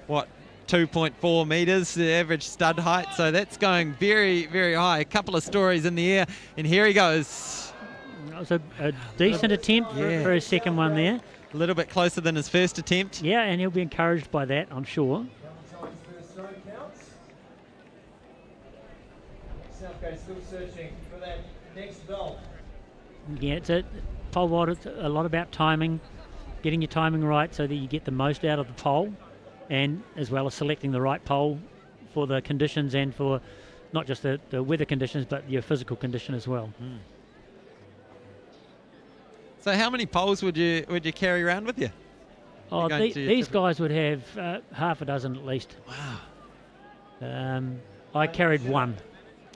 what, 2.4 metres, the average stud height. So that's going very, very high. A couple of stories in the air, and here he goes. That was a decent attempt for his second one there. A little bit closer than his first attempt. Yeah, and he'll be encouraged by that, I'm sure. Southgate still searching for that next belt. Yeah, it's pole vault. It's a lot about timing, getting your timing right so that you get the most out of the pole, and as well as selecting the right pole for the conditions and for not just the weather conditions but your physical condition as well. Mm. So how many poles would you carry around with you? Oh, these guys would have half a dozen at least. Wow. I carried one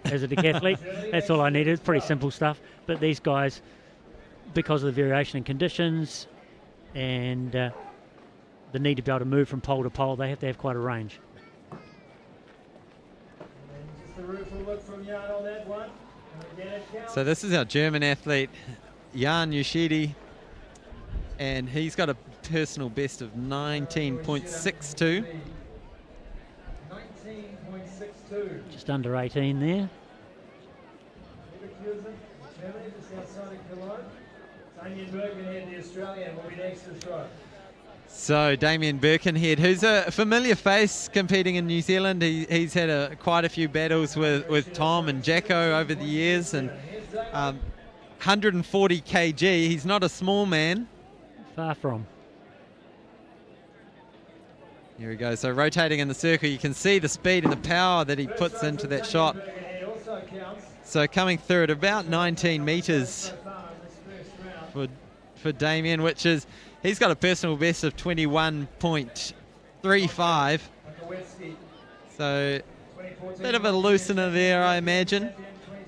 as a decathlete. That's all I needed. It's pretty simple stuff. But these guys, because of the variation in conditions and the need to be able to move from pole to pole, they have to have quite a range. Just a rueful look from Jan on that one. So this is our German athlete, Jan Ushidi, and he's got a personal best of 19.62. Just under 18 there. So Damien Birkenhead, who's a familiar face competing in New Zealand. He's had quite a few battles with Tom and Jacko over the years, and 140 kg. He's not a small man. Far from. Here we go. So rotating in the circle, you can see the speed and the power that he puts into that shot. So coming through at about 19 metres for Damien, which is, he's got a personal best of 21.35. So a bit of a loosener there, I imagine.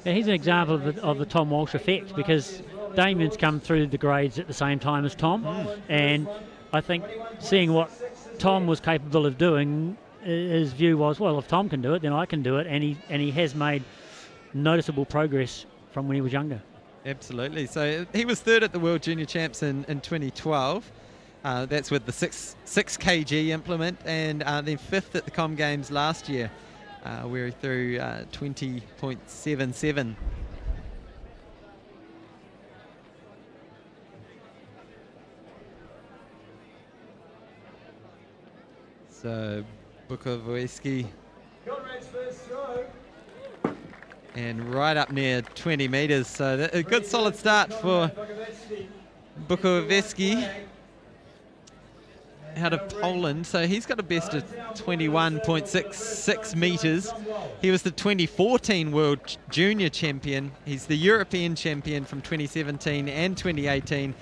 Yeah, he's an example of the Tom Walsh effect, because Damien's come through the grades at the same time as Tom, and I think seeing what Tom was capable of doing, his view was, well, if Tom can do it, then I can do it, and he has made noticeable progress from when he was younger. Absolutely. So he was third at the World Junior Champs in 2012. That's with the 6 kg implement, and then fifth at the Com Games last year, where he threw 20.77. So Bukoveski, and right up near 20 metres, so a good solid start for Bukoveski out of Poland. So he's got a best of 21.66 metres. He was the 2014 World Junior Champion. He's the European Champion from 2017 and 2018,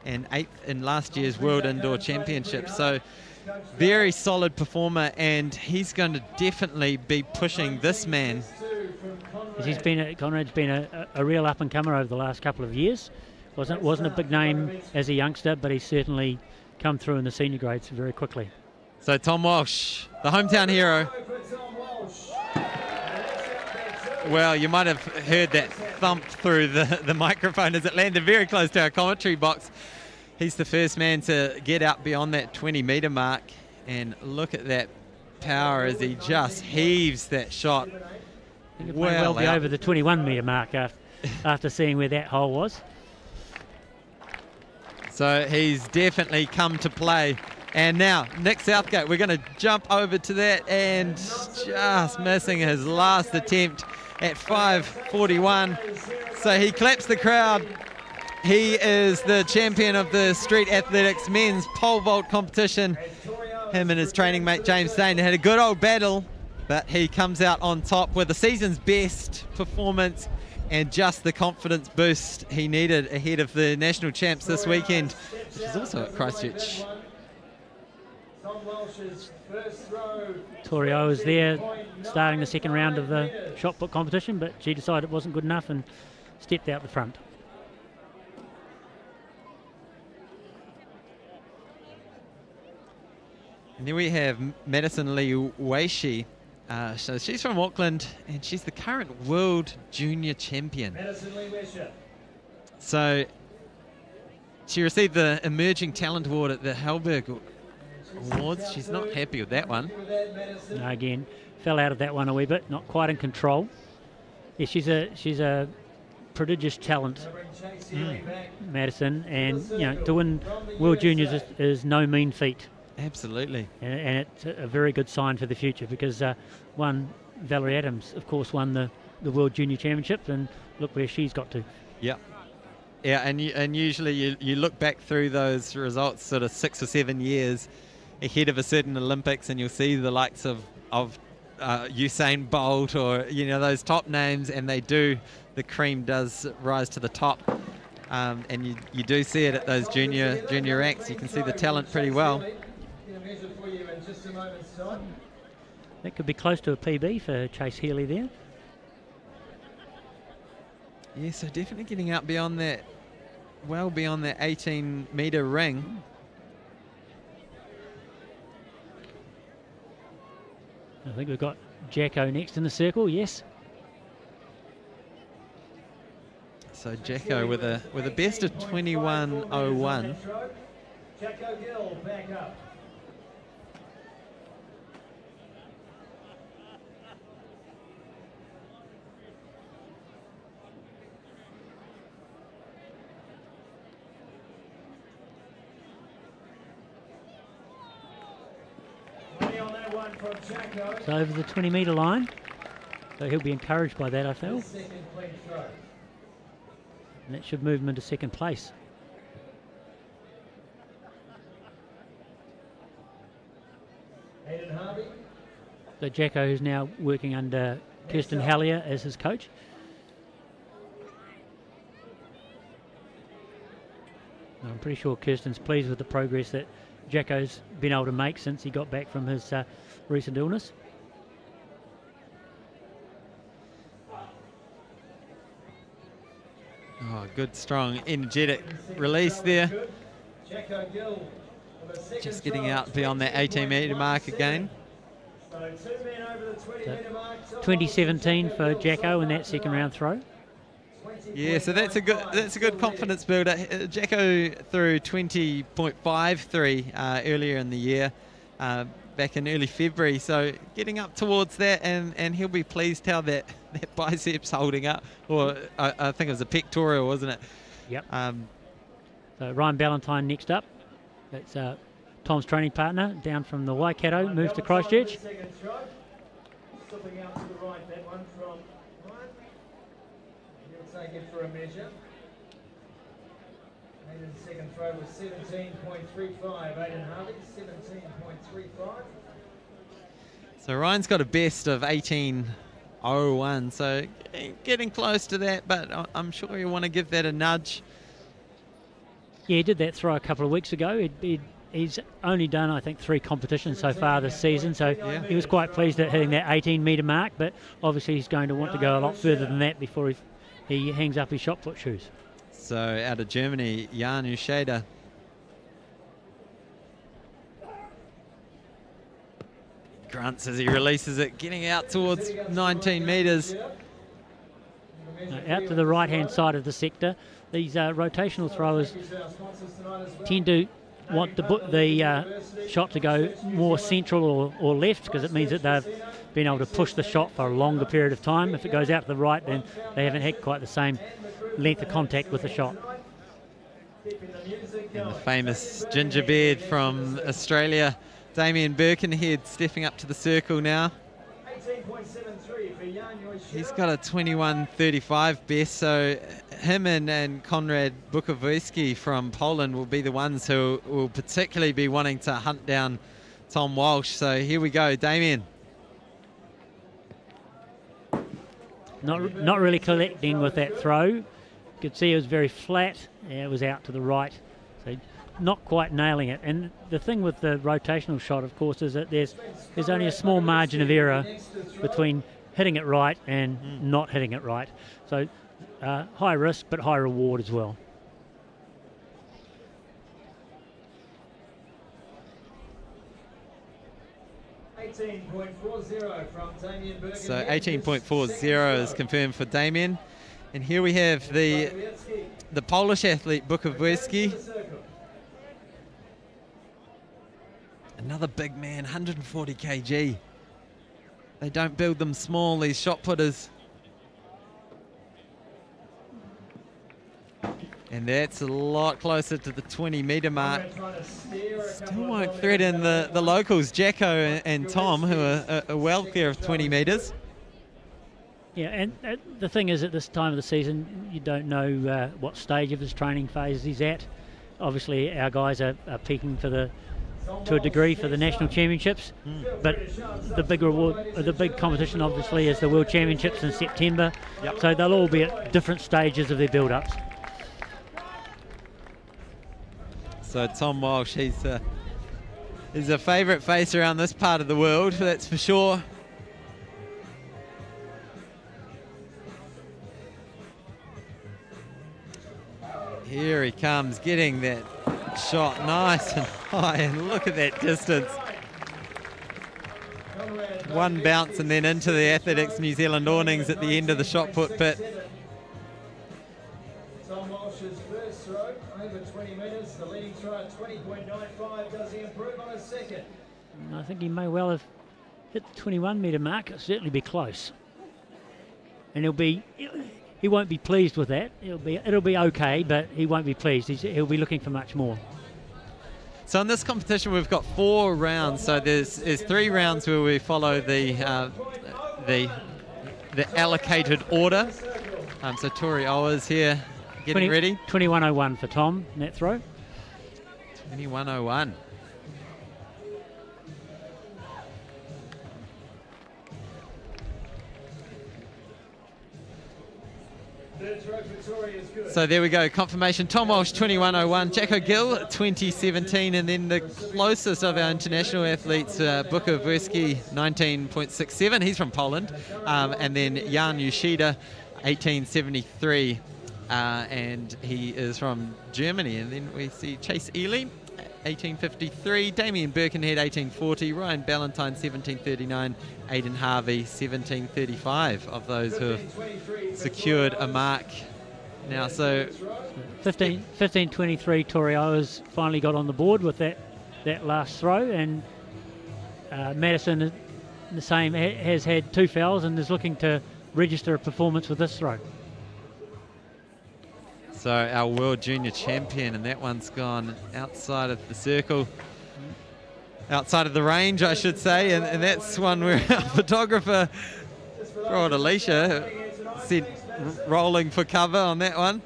and 8th in last year's World Indoor Championship. So very solid performer, and he's going to definitely be pushing this man. Conrad's been a real up and comer over the last couple of years. Wasn't a big name as a youngster, but he's certainly come through in the senior grades very quickly. So Tom Walsh, the hometown hero. Well, you might have heard that thump through the microphone as it landed very close to our commentary box. He's the first man to get out beyond that 20-metre mark, and look at that power as he just heaves that shot. I think it may well be over the 21-metre mark after seeing where that hole was. So he's definitely come to play. And now, Nick Southgate, we're going to jump over to that, and just missing his last attempt at 5:41. So he claps the crowd. He is the champion of the Street Athletics men's pole vault competition. Him and his training mate James Dane had a good old battle, but he comes out on top with the season's best performance and just the confidence boost he needed ahead of the national champs this weekend, which is also at Christchurch. Torio was there starting the second round of the shot put competition, but she decided it wasn't good enough and stepped out the front. And then we have Madison Lee Weishi. So she's from Auckland, and she's the current World Junior Champion. So she received the Emerging Talent Award at the Halberg Awards. She's not happy with that one. No, again, fell out of that one a wee bit, not quite in control. Yeah, she's a prodigious talent, Madison, and to win World Juniors is no mean feat. Absolutely. And it's a very good sign for the future, because Valerie Adams, of course, won the World Junior Championship, and look where she's got to. Yeah. Yeah, and usually you look back through those results sort of 6 or 7 years ahead of a certain Olympics, and you'll see the likes of Usain Bolt or those top names, and the cream does rise to the top, and you do see it at those junior ranks. You can see the talent pretty well. That could be close to a PB for Chase Healy there. Yeah, so definitely getting out beyond that, well beyond that 18-metre ring. I think we've got Jacko next in the circle, yes. So Jacko with a best of 21.01. Jacko Gill back up. So over the 20-metre line. So he'll be encouraged by that, I feel. And that should move him into second place. So Jacko, who's now working under Kirsten Hallier as his coach. I'm pretty sure Kirsten's pleased with the progress that Jacko's been able to make since he got back from his recent illness. Oh, good, strong, energetic release there. Just getting out beyond that 18-metre mark again. 2017 for Jacko in that second round throw. Yeah, so that's a good confidence builder. Jacko threw 20.53 earlier in the year, back in early February. So getting up towards that, and he'll be pleased how that bicep's holding up. Or I think it was a pectoral, wasn't it? Yep. So Ryan Ballantyne next up. That's Tom's training partner down from the Waikato, moves to Christchurch. Stepping out to the right, that one from Ryan. He'll take it for a measure. Aiden's second throw was 17.35. Aiden Harvey, 17.35. So Ryan's got a best of 18.01, so getting close to that, but I'm sure you want to give that a nudge. Yeah, he did that throw a couple of weeks ago. He's only done, I think, 3 competitions so far this season, so he was quite pleased at hitting that 18-metre mark, but obviously he's going to want to go a lot further than that before he hangs up his shot put shoes. So out of Germany, Jan Uscheder. Grunts as he releases it, getting out towards 19 metres. Out to the right-hand side of the sector. These rotational throwers tend to want the shot to go more central or left, because it means that they've been able to push the shot for a longer period of time. If it goes out to the right, then they haven't had quite the same length of contact with the shot. And the famous gingerbeard from Australia, Damien Birkenhead, stepping up to the circle now. He's got a 21.35 best, so him and Konrad Bukowiecki from Poland will be the ones who will particularly be wanting to hunt down Tom Walsh. So here we go, Damien. Not really collecting with that throw. You could see it was very flat. Yeah, it was out to the right, so not quite nailing it. And the thing with the rotational shot, of course, is that there's only a small margin of error between hitting it right and not hitting it right. So high risk but high reward as well. So 18.40 is confirmed for Damien. And here we have the Polish athlete Bukowiecki. Another big man, 140 kg. They don't build them small, these shot putters. And that's a lot closer to the 20-metre mark. Still won't threaten the locals, Jacko and Tom, who are well clear of 20 metres. Yeah, and the thing is, at this time of the season, you don't know what stage of his training phase he's at. Obviously, our guys are peaking to a degree for the national championships, but the big competition obviously is the World Championships in September. Yep. So they'll all be at different stages of their build-ups. So Tom Walsh, he's a favourite face around this part of the world, that's for sure. Here he comes, getting that shot nice and high, and look at that distance. One bounce and then into the Athletics New Zealand awnings at the end of the shot put pit. Tom Walsh's first throw, over 20 metres, the leading throw at 20.95. Does he improve on his second? I think he may well have hit the 21-metre mark. It'll certainly be close. And he won't be pleased with that. It'll be okay, but he won't be pleased. He'll be looking for much more. So in this competition, we've got 4 rounds. So there's 3 rounds where we follow the allocated order. So Tori Owa's here getting ready. 21.01 for Tom in that throw. 21.01. So there we go, confirmation. Tom Walsh, 21.01. Jacko Gill, 2017. And then the closest of our international athletes, Buka Wieski, 19.67. He's from Poland. And then Jan Yoshida, 1873. And he is from Germany. And then we see Chase Ely, 1853. Damien Birkenhead, 1840. Ryan Ballantyne, 1739. Aidan Harvey, 1735 of those who have secured a mark now. So 15.23 Torioa's finally got on the board with that last throw, and Madison, the same, has had 2 fouls and is looking to register a performance with this throw. So our world junior champion, and that one's gone outside of the circle, outside of the range, I should say, and that's one where our photographer, Rod Alicia, said rolling for cover on that one.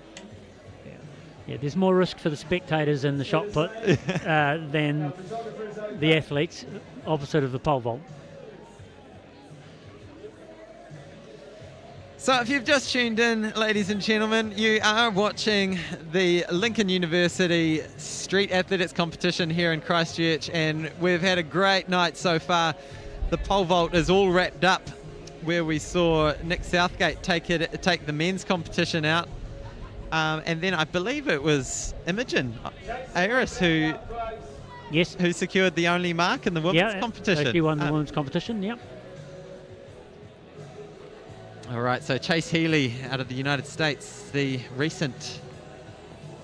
Yeah, there's more risk for the spectators in the shot put than the athletes opposite of the pole vault. So if you've just tuned in, ladies and gentlemen, you are watching the Lincoln University Street Athletics competition here in Christchurch, and we've had a great night so far. The pole vault is all wrapped up, where we saw Nick Southgate take the men's competition out. And then I believe it was Imogen Ayres who secured the only mark in the women's competition. So she won the women's competition, yep. All right, so Chase Healy out of the United States, the recent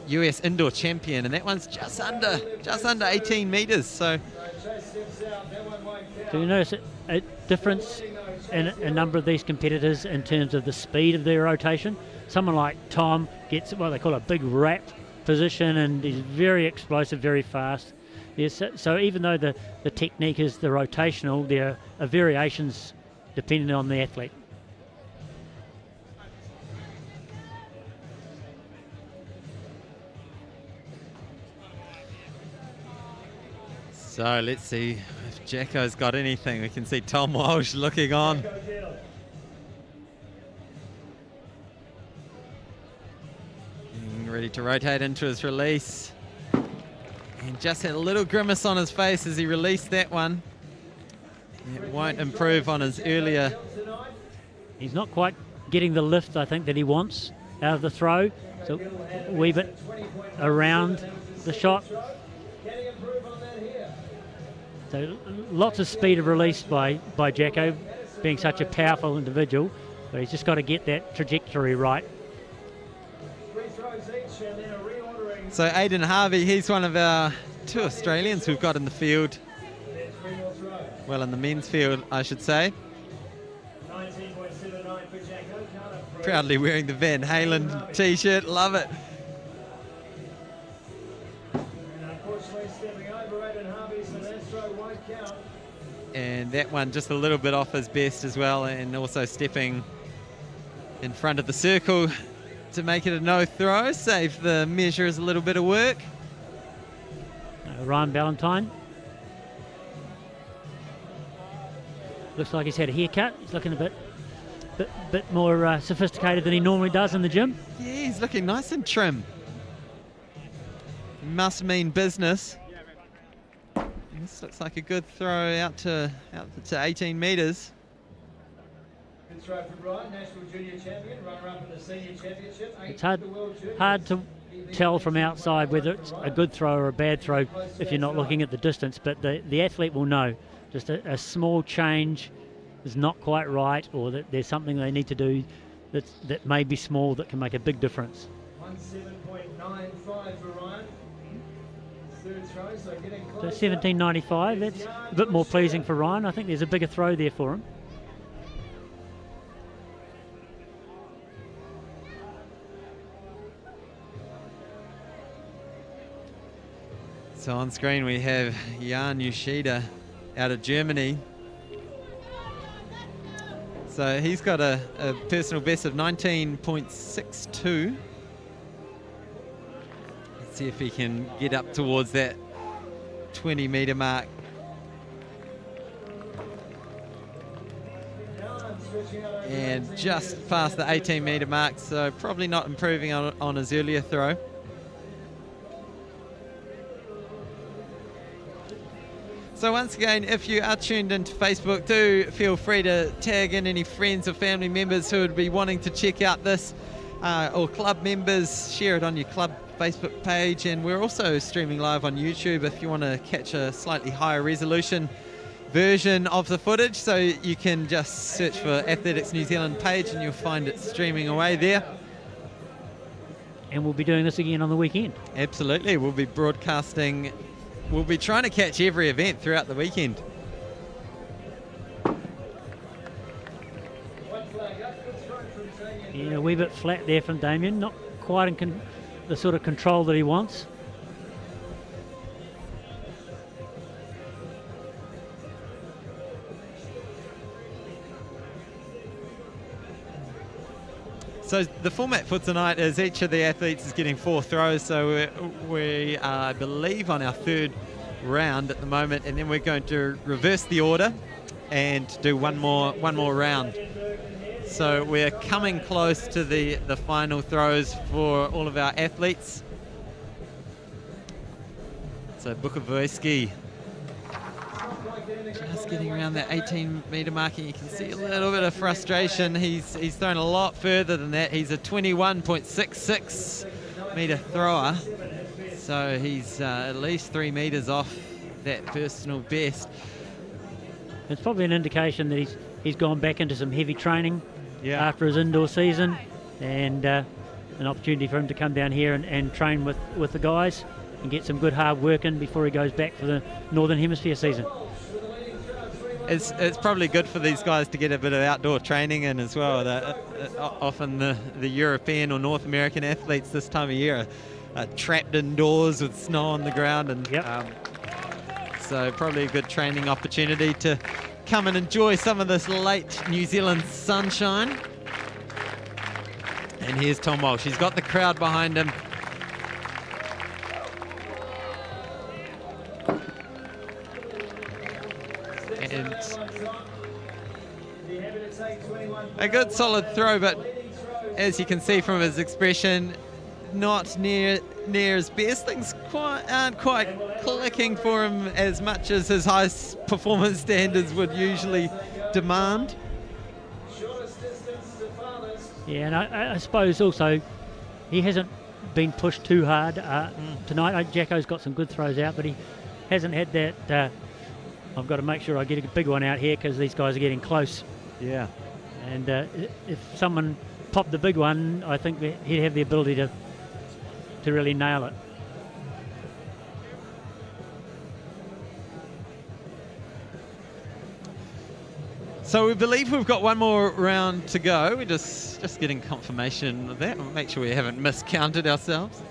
US indoor champion, and that one's just under 18 meters. So you notice a difference in a number of these competitors in terms of the speed of their rotation? Someone like Tom gets what they call a big wrap position, and he's very explosive, very fast. Yes, so even though the technique is the rotational, there are variations depending on the athlete. So let's see if Jacko's got anything. We can see Tom Walsh looking on. Getting ready to rotate into his release. And just had a little grimace on his face as he released that one. It won't improve on his earlier. He's not quite getting the lift, I think, that he wants out of the throw. So a wee bit around the shot. So lots of speed of release by Jacko, being such a powerful individual, but he's just got to get that trajectory right. So Aidan Harvey, he's one of our 2 Australians we've got in the field. Well, in the men's field, I should say. Proudly wearing the Van Halen t-shirt, love it. And that one just a little bit off his best as well, and also stepping in front of the circle to make it a no throw, save the measure as a little bit of work. Ryan Ballantyne. Looks like he's had a haircut. He's looking a bit more sophisticated than he normally does in the gym. Yeah, he's looking nice and trim. Must mean business. This looks like a good throw out to 18 metres. Good throw for Brian, national junior champion, runner-up in the senior championship. It's hard to tell from outside whether it's a good throw or a bad throw if you're not looking at the distance, but the athlete will know. Just a small change is not quite right, or that there's something they need to do that may be small that can make a big difference. 17.95 for Ryan. Third throw, so getting close. So 17.95, that's a bit more pleasing for Ryan. I think there's a bigger throw there for him. So on screen we have Jan Yoshida out of Germany. So he's got a personal best of 19.62. Let's see if he can get up towards that 20-metre mark. and just past the 18-metre mark, so probably not improving on his earlier throw. So once again, if you are tuned into Facebook, do feel free to tag in any friends or family members who would be wanting to check out this, or club members. Share it on your club Facebook page, and we're also streaming live on YouTube if you want to catch a slightly higher resolution version of the footage. So you can just search for Athletics New Zealand page and you'll find it streaming away there. And we'll be doing this again on the weekend. Absolutely, we'll be broadcasting. We'll be trying to catch every event throughout the weekend. Yeah, a wee bit flat there from Damien, not quite in the sort of control that he wants. So the format for tonight is each of the athletes is getting 4 throws, so we are, I believe, on our 3rd round at the moment, and then we're going to reverse the order and do one more round. So we're coming close to the final throws for all of our athletes. So Bukovoski just getting around that 18-metre mark, and you can see a little bit of frustration. He's thrown a lot further than that. He's a 21.66-metre thrower, so he's at least 3 metres off that personal best. It's probably an indication that he's gone back into some heavy training after his indoor season, and an opportunity for him to come down here and train with the guys and get some good hard work in before he goes back for the Northern Hemisphere season. It's probably good for these guys to get a bit of outdoor training in as well. Often the European or North American athletes this time of year are trapped indoors with snow on the ground, and so probably a good training opportunity to come and enjoy some of this late New Zealand sunshine. And here's Tom Walsh. He's got the crowd behind him. And a good solid throw, but as you can see from his expression, not near his best. Things aren't quite clicking for him as much as his high performance standards would usually demand. Yeah, and I suppose also he hasn't been pushed too hard tonight. Jacko's got some good throws out, but he hasn't had that I've got to make sure I get a big one out here because these guys are getting close. Yeah. And if someone popped the big one, I think he'd have the ability to really nail it. So we believe we've got one more round to go. We're just getting confirmation of that. We'll make sure we haven't miscounted ourselves.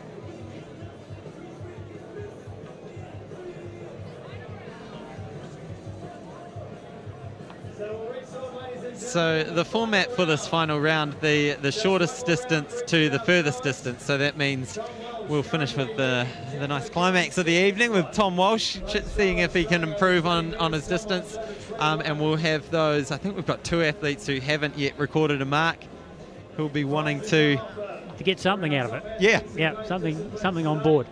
So the format for this final round, the shortest distance to the furthest distance. So that means we'll finish with the nice climax of the evening with Tom Walsh, seeing if he can improve on his distance. And we'll have those, I think we've got 2 athletes who haven't yet recorded a mark who'll be wanting to get something out of it. Yeah, something on board.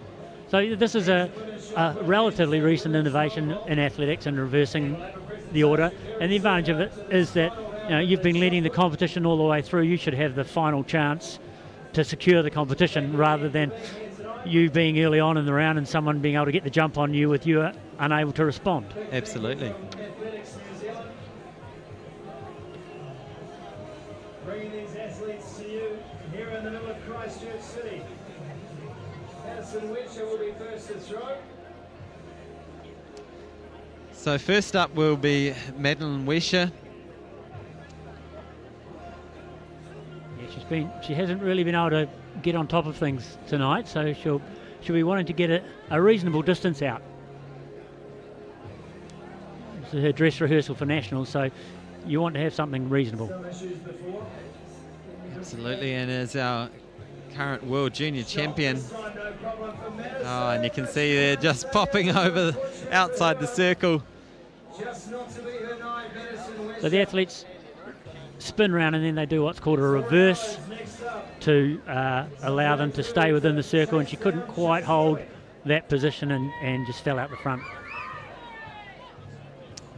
So this is a relatively recent innovation in athletics and reversing the order. And the advantage of it is that you've been leading the competition all the way through. You should have the final chance to secure the competition rather than you being early on in the round and someone being able to get the jump on you with you unable to respond. Absolutely. Bringing these athletes to you here in the middle of Christchurch City. Addison Witcher will be first to throw. So first up will be Madeline Wesher. She hasn't really been able to get on top of things tonight, so she'll be wanting to get a reasonable distance out. This is her dress rehearsal for nationals, so you want to have something reasonable. Absolutely, and as our current world junior champion, and you can see they're just popping over outside the circle. So the athletes spin round, and then they do what's called a reverse to allow them to stay within the circle, and she couldn't quite hold that position and just fell out the front.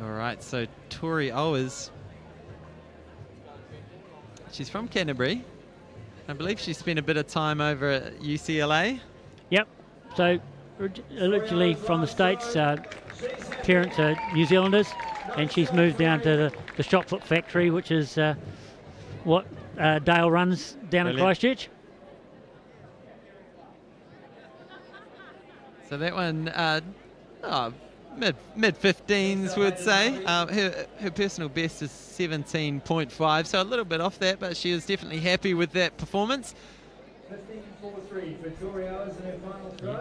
All right, so Tori Owers, she's from Canterbury. I believe she spent a bit of time over at UCLA. Yep, so originally from the States, parents are New Zealanders, and she's moved down to the shop foot factory, which is what Dale runs down in Christchurch. So that one, mid 15s, would say. Her personal best is 17.5, so a little bit off that, but she was definitely happy with that performance.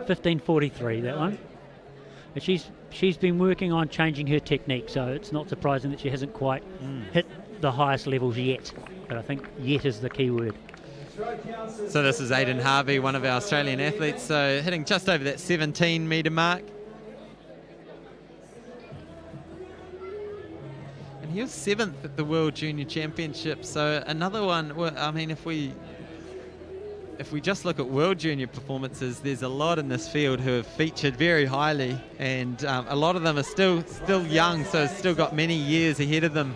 15.43, that one. But she's been working on changing her technique, so it's not surprising that she hasn't quite hit the highest levels yet. But I think yet is the key word. So this is Aidan Harvey, one of our Australian athletes, so hitting just over that 17-metre mark. And he was 7th at the World Junior Championship, so another one. I mean, if we just look at World Junior performances, there's a lot in this field who have featured very highly, and a lot of them are still young, so still got many years ahead of them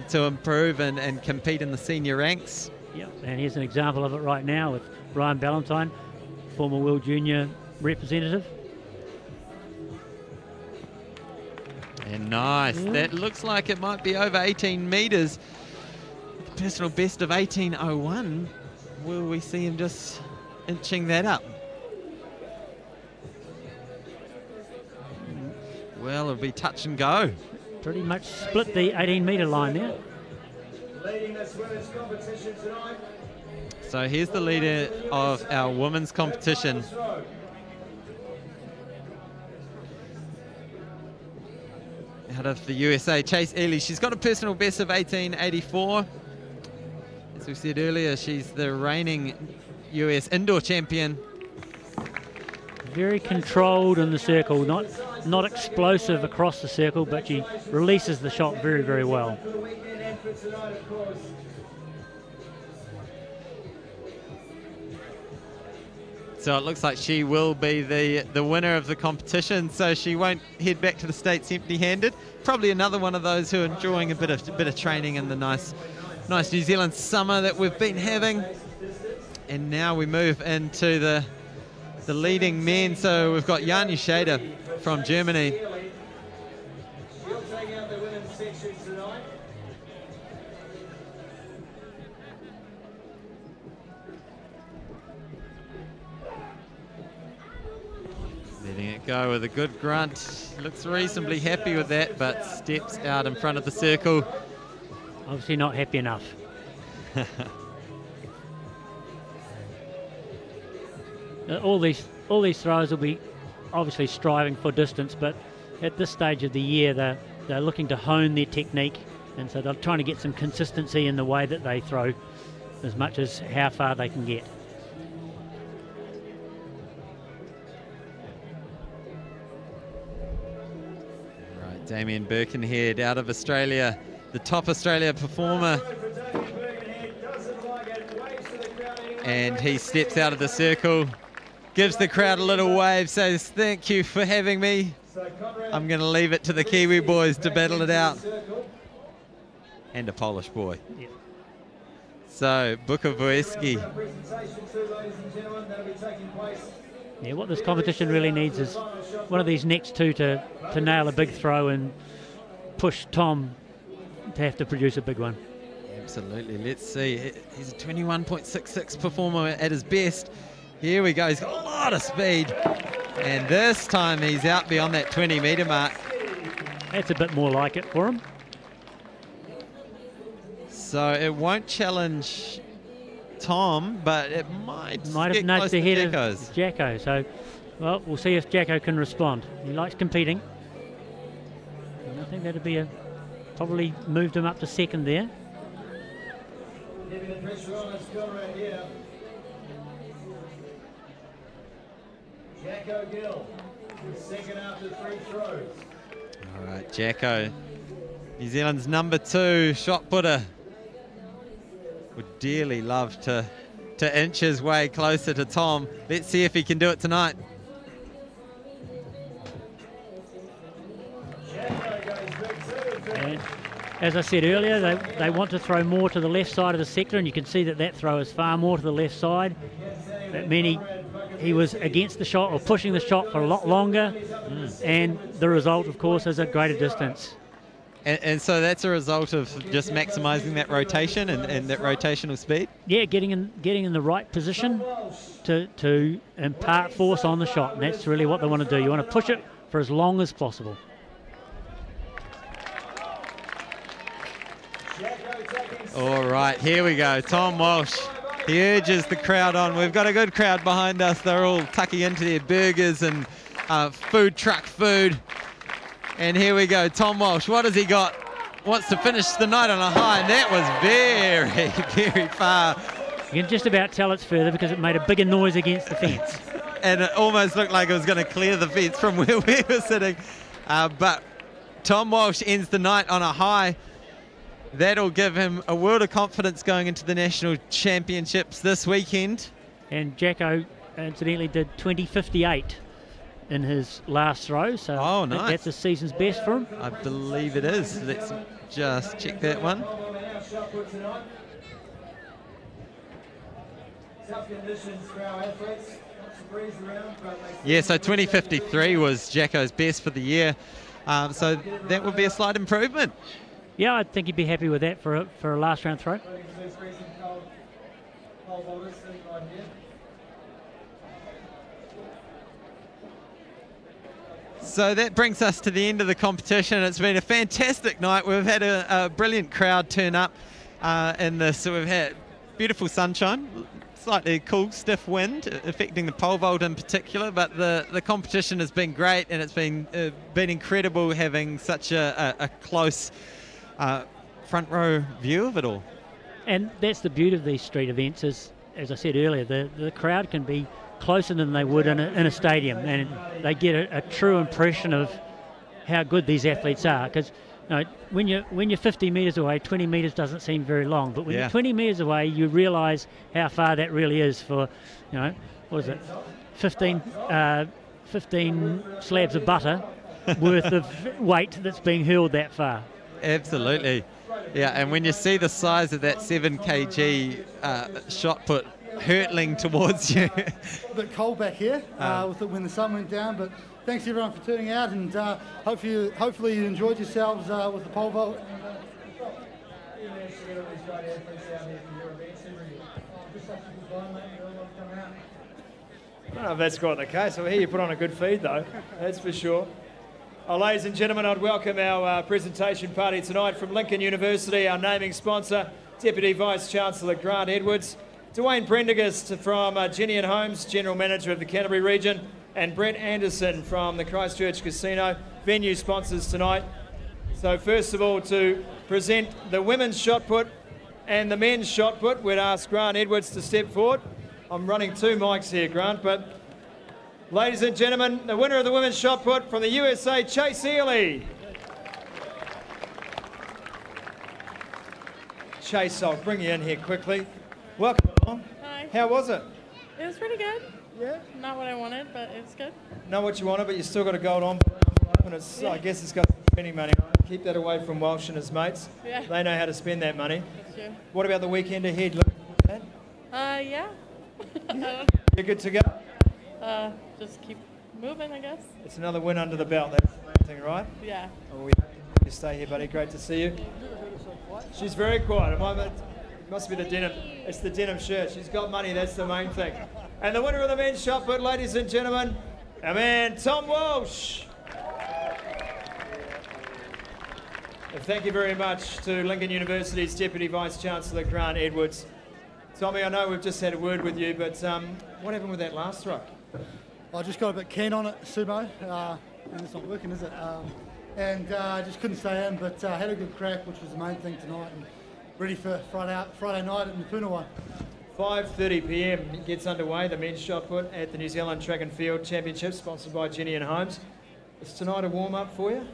to improve and compete in the senior ranks. Yeah, and here's an example of it right now with Ryan Ballantyne, former World Junior representative. And nice. That looks like it might be over 18 metres. Personal best of 18.01. Will we see him just inching that up? Well, it'll be touch and go. Pretty much split the 18-metre line there. Leading this women's competition tonight. So here's the leader of our women's competition. Out of the USA, Chase Ely. She's got a personal best of 18.84. As we said earlier, she's the reigning US indoor champion. Very controlled in the circle, not explosive across the circle, but she releases the shot very, very well. So it looks like she will be the winner of the competition, so she won't head back to the States empty-handed. Probably another one of those who are enjoying a bit of training in the nice New Zealand summer that we've been having. And now we move into the leading men. So we've got Jan Uscheder from Germany. She'll take out the women's section tonight. Letting it go with a good grunt. Looks reasonably happy with that, but steps out in front of the circle. Obviously not happy enough. All these throwers will be obviously striving for distance, but at this stage of the year they're looking to hone their technique, and so they're trying to get some consistency in the way that they throw as much as how far they can get. Right, Damien Birkenhead out of Australia, the top Australia performer. And he steps out of the circle, gives the crowd a little wave, says, "Thank you for having me. I'm going to leave it to the Kiwi boys to battle it out." And a Polish boy. Yep. So, Bukowiecki. Yeah, what this competition really needs is one of these next two to nail a big throw and push Tom to have to produce a big one. Absolutely. Let's see. He's a 21.66 performer at his best. Here we go. He's got a lot of speed. And this time he's out beyond that 20-metre mark. That's a bit more like it for him. So it won't challenge Tom, but it might have nudged ahead of Jacko. So, well, we'll see if Jacko can respond. He likes competing. And I think that'd be probably moved him up to second there. Giving the pressure on his scorer here. Jacko Gill, second after 3 throws. All right, Jacko, New Zealand's #2 shot putter. would dearly love to inch his way closer to Tom. Let's see if he can do it tonight. And as I said earlier, they want to throw more to the left side of the sector, and you can see that throw is far more to the left side. That meant he was against the shot or pushing the shot for a lot longer, and the result, of course, is a greater distance. And so that's a result of just maximising that rotation and that rotational speed? Yeah, getting in the right position to impart force on the shot, and that's really what they want to do. You want to push it for as long as possible. All right, here we go. Tom Walsh, he urges the crowd on. We've got a good crowd behind us. They're all tucking into their burgers and food truck food. And here we go, Tom Walsh, what has he got? Wants to finish the night on a high, and that was very, very far. You can just about tell it's further because it made a bigger noise against the fence. And it almost looked like it was going to clear the fence from where we were sitting. But Tom Walsh ends the night on a high. That'll give him a world of confidence going into the National Championships this weekend. And Jacko, incidentally, did 20.58 in his last throw, so nice. That's the season's best for him. I believe it is. Let's just check that one. Yeah, so 20.53 was Jacko's best for the year, so that would be a slight improvement. Yeah, I think he'd be happy with that for a last round throw. So that brings us to the end of the competition. It's been a fantastic night. We've had a brilliant crowd turn up in this. So we've had beautiful sunshine, slightly cool, stiff wind affecting the pole vault in particular, but the competition has been great, and it's been incredible having such a close front row view of it all. And that's the beauty of these street events, is, as I said earlier, the crowd can be closer than they would in a stadium, and they get a true impression of how good these athletes are. Because when you're 50 metres away, 20 metres doesn't seem very long, but when you're 20 metres away, you realise how far that really is for, what is it, 15 slabs of butter worth of weight that's being hurled that far. Absolutely. Yeah, and when you see the size of that 7 kg shot put hurtling towards you. A bit cold back here when the sun went down, but thanks everyone for turning out, and hopefully you enjoyed yourselves with the pole vault. I don't know if that's quite the case. I hear you put on a good feed though, that's for sure. Ladies and gentlemen, I'd welcome our presentation party tonight from Lincoln University, our naming sponsor, Deputy Vice-Chancellor Grant Edwards, Dwayne Prendergast from Jenny & Holmes, General Manager of the Canterbury region, and Brent Anderson from the Christchurch Casino, venue sponsors tonight. So first of all, to present the women's shot put and the men's shot put, we'd ask Grant Edwards to step forward. I'm running two mics here, Grant, but ladies and gentlemen, the winner of the women's shot put from the USA, Chase Ely. Chase, I'll bring you in here quickly. Welcome along. Hi. How was it? It was pretty good. Yeah? Not what I wanted, but it's good. Not what you wanted, but you still got a gold on. And it's, I guess it's got spending money. Keep that away from Walsh and his mates. Yeah. They know how to spend that money. That's true. What about the weekend ahead? Look at that. Yeah. You're good to go? Just keep moving, I guess. It's another win under the belt. That's the main thing, right? Yeah. Well, we hope you stay here, buddy. Great to see you. She's very quiet. It must be the denim. It's the denim shirt. She's got money. That's the main thing. And the winner of the men's shot put, ladies and gentlemen, our man Tom Walsh. And thank you very much to Lincoln University's Deputy Vice-Chancellor Grant Edwards. Tommy, I know we've just had a word with you, but what happened with that last throw? I just got a bit keen on it, Sumo, and it's not working, is it? And just couldn't stay in, but had a good crack, which was the main thing tonight, and ready for Friday night at Napunawai. 5:30 p.m. gets underway, the men's shot put at the New Zealand Track and Field Championships, sponsored by Jenny & Holmes. Is tonight a warm-up for you?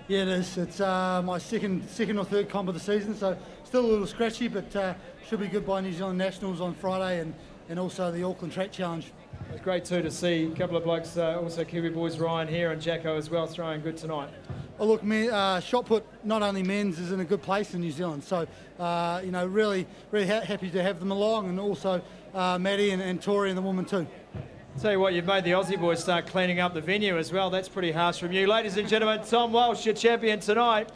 Yeah, it is. It's my second or third comp of the season, so still a little scratchy, but should be good by New Zealand Nationals on Friday and also the Auckland Track Challenge. It's great too to see a couple of blokes, also Kiwi boys, Ryan here and Jacko as well, throwing good tonight. Oh, look, shot put, not only men's, is in a good place in New Zealand. So, you know, really happy to have them along, and also Maddie and Tori and the woman too. Tell you what, you've made the Aussie boys start cleaning up the venue as well. That's pretty harsh from you. Ladies and gentlemen, Tom Walsh, your champion tonight.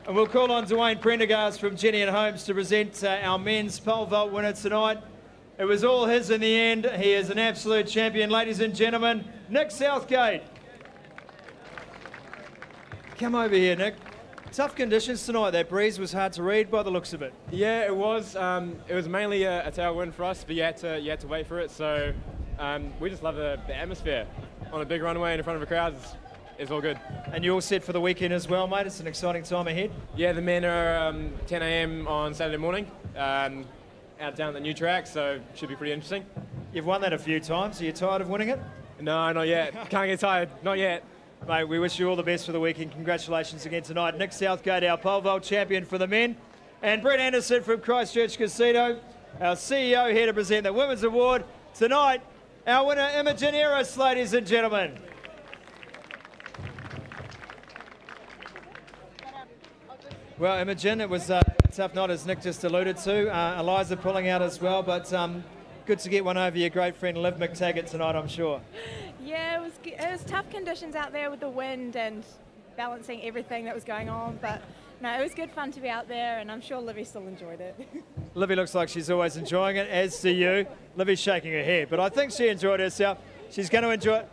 And we'll call on Dwayne Prendergast from Jenny and Holmes to present our men's pole vault winner tonight. It was all his in the end. He is an absolute champion. Ladies and gentlemen, Nick Southgate. Come over here, Nick. Tough conditions tonight. That breeze was hard to read by the looks of it. Yeah, it was. It was mainly a tailwind for us, but you had to wait for it. So we just love the atmosphere on a big runway in front of a crowd. It's all good. And you're all set for the weekend as well, mate? It's an exciting time ahead. Yeah, the men are 10 a.m. on Saturday morning, out down the new track, so it should be pretty interesting. You've won that a few times. Are you tired of winning it? No, not yet. Can't get tired. Not yet. Mate, we wish you all the best for the weekend. Congratulations again tonight. Nick Southgate, our pole vault champion for the men. And Brett Anderson from Christchurch Casino, our CEO, here to present the Women's Award. Tonight, our winner, Imogen Eris, ladies and gentlemen. Well, Imogen, it was a tough night, as Nick just alluded to. Eliza pulling out as well, but good to get one over your great friend Liv McTaggart tonight, I'm sure. Yeah, it was tough conditions out there with the wind and balancing everything that was going on, but no, it was good fun to be out there, and I'm sure Livy still enjoyed it. Livy looks like she's always enjoying it, as do you. Livy's shaking her head, but I think she enjoyed herself. She's going to enjoy it.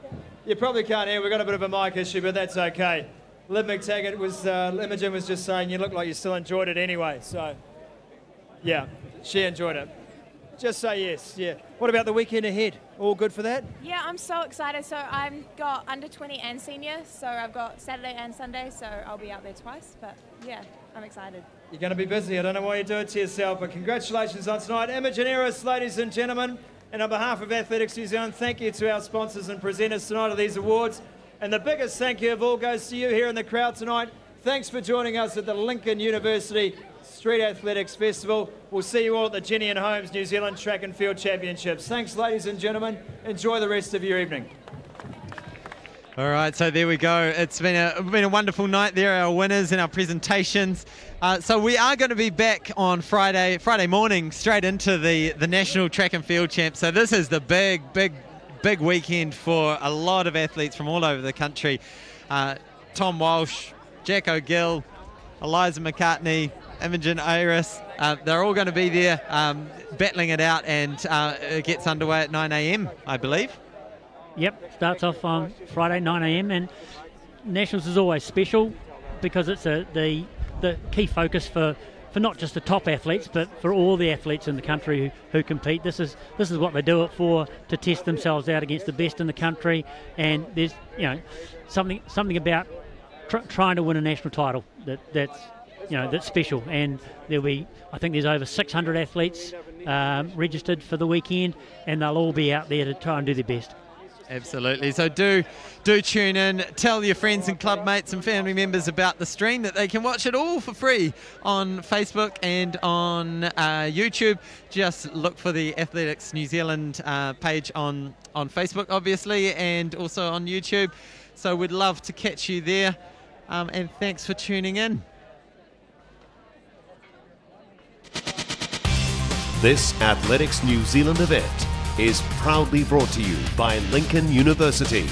You probably can't hear, we've got a bit of a mic issue, but that's okay. Liv McTaggart was, Imogen was just saying you look like you still enjoyed it anyway, so yeah, she enjoyed it. Just say yes, yeah. What about the weekend ahead? All good for that? Yeah, I'm so excited. So I've got under 20 and senior, so I've got Saturday and Sunday, so I'll be out there twice, but yeah, I'm excited. You're going to be busy. I don't know why you do it to yourself, but congratulations on tonight. Imogen Eris, ladies and gentlemen, and on behalf of Athletics New Zealand, thank you to our sponsors and presenters tonight of these awards. And the biggest thank you of all goes to you here in the crowd tonight. Thanks for joining us at the Lincoln University Street Athletics Festival. We'll see you all at the Jenny and Holmes New Zealand Track and Field Championships. Thanks, ladies and gentlemen. Enjoy the rest of your evening. All right, so there we go. It's been a wonderful night there, our winners and our presentations. So we are going to be back on Friday morning, straight into the National Track and Field Champs. So this is the big weekend for a lot of athletes from all over the country. Tom Walsh, Jack O'Gill, Eliza McCartney, Imogen Iris, they're all going to be there battling it out, and it gets underway at 9 a.m, I believe. Yep, starts off on Friday, 9 a.m, and Nationals is always special because it's the key focus for not just the top athletes, but for all the athletes in the country who compete. This is what they do it for, to test themselves out against the best in the country. And there's something about trying to win a national title that's special. And I think there's over 600 athletes registered for the weekend, and they'll all be out there to try and do their best. Absolutely. So do tune in. Tell your friends and club mates and family members about the stream, that they can watch it all for free on Facebook and on YouTube. Just look for the Athletics New Zealand page on Facebook, obviously, and also on YouTube. So we'd love to catch you there. And thanks for tuning in. This Athletics New Zealand event is proudly brought to you by Lincoln University.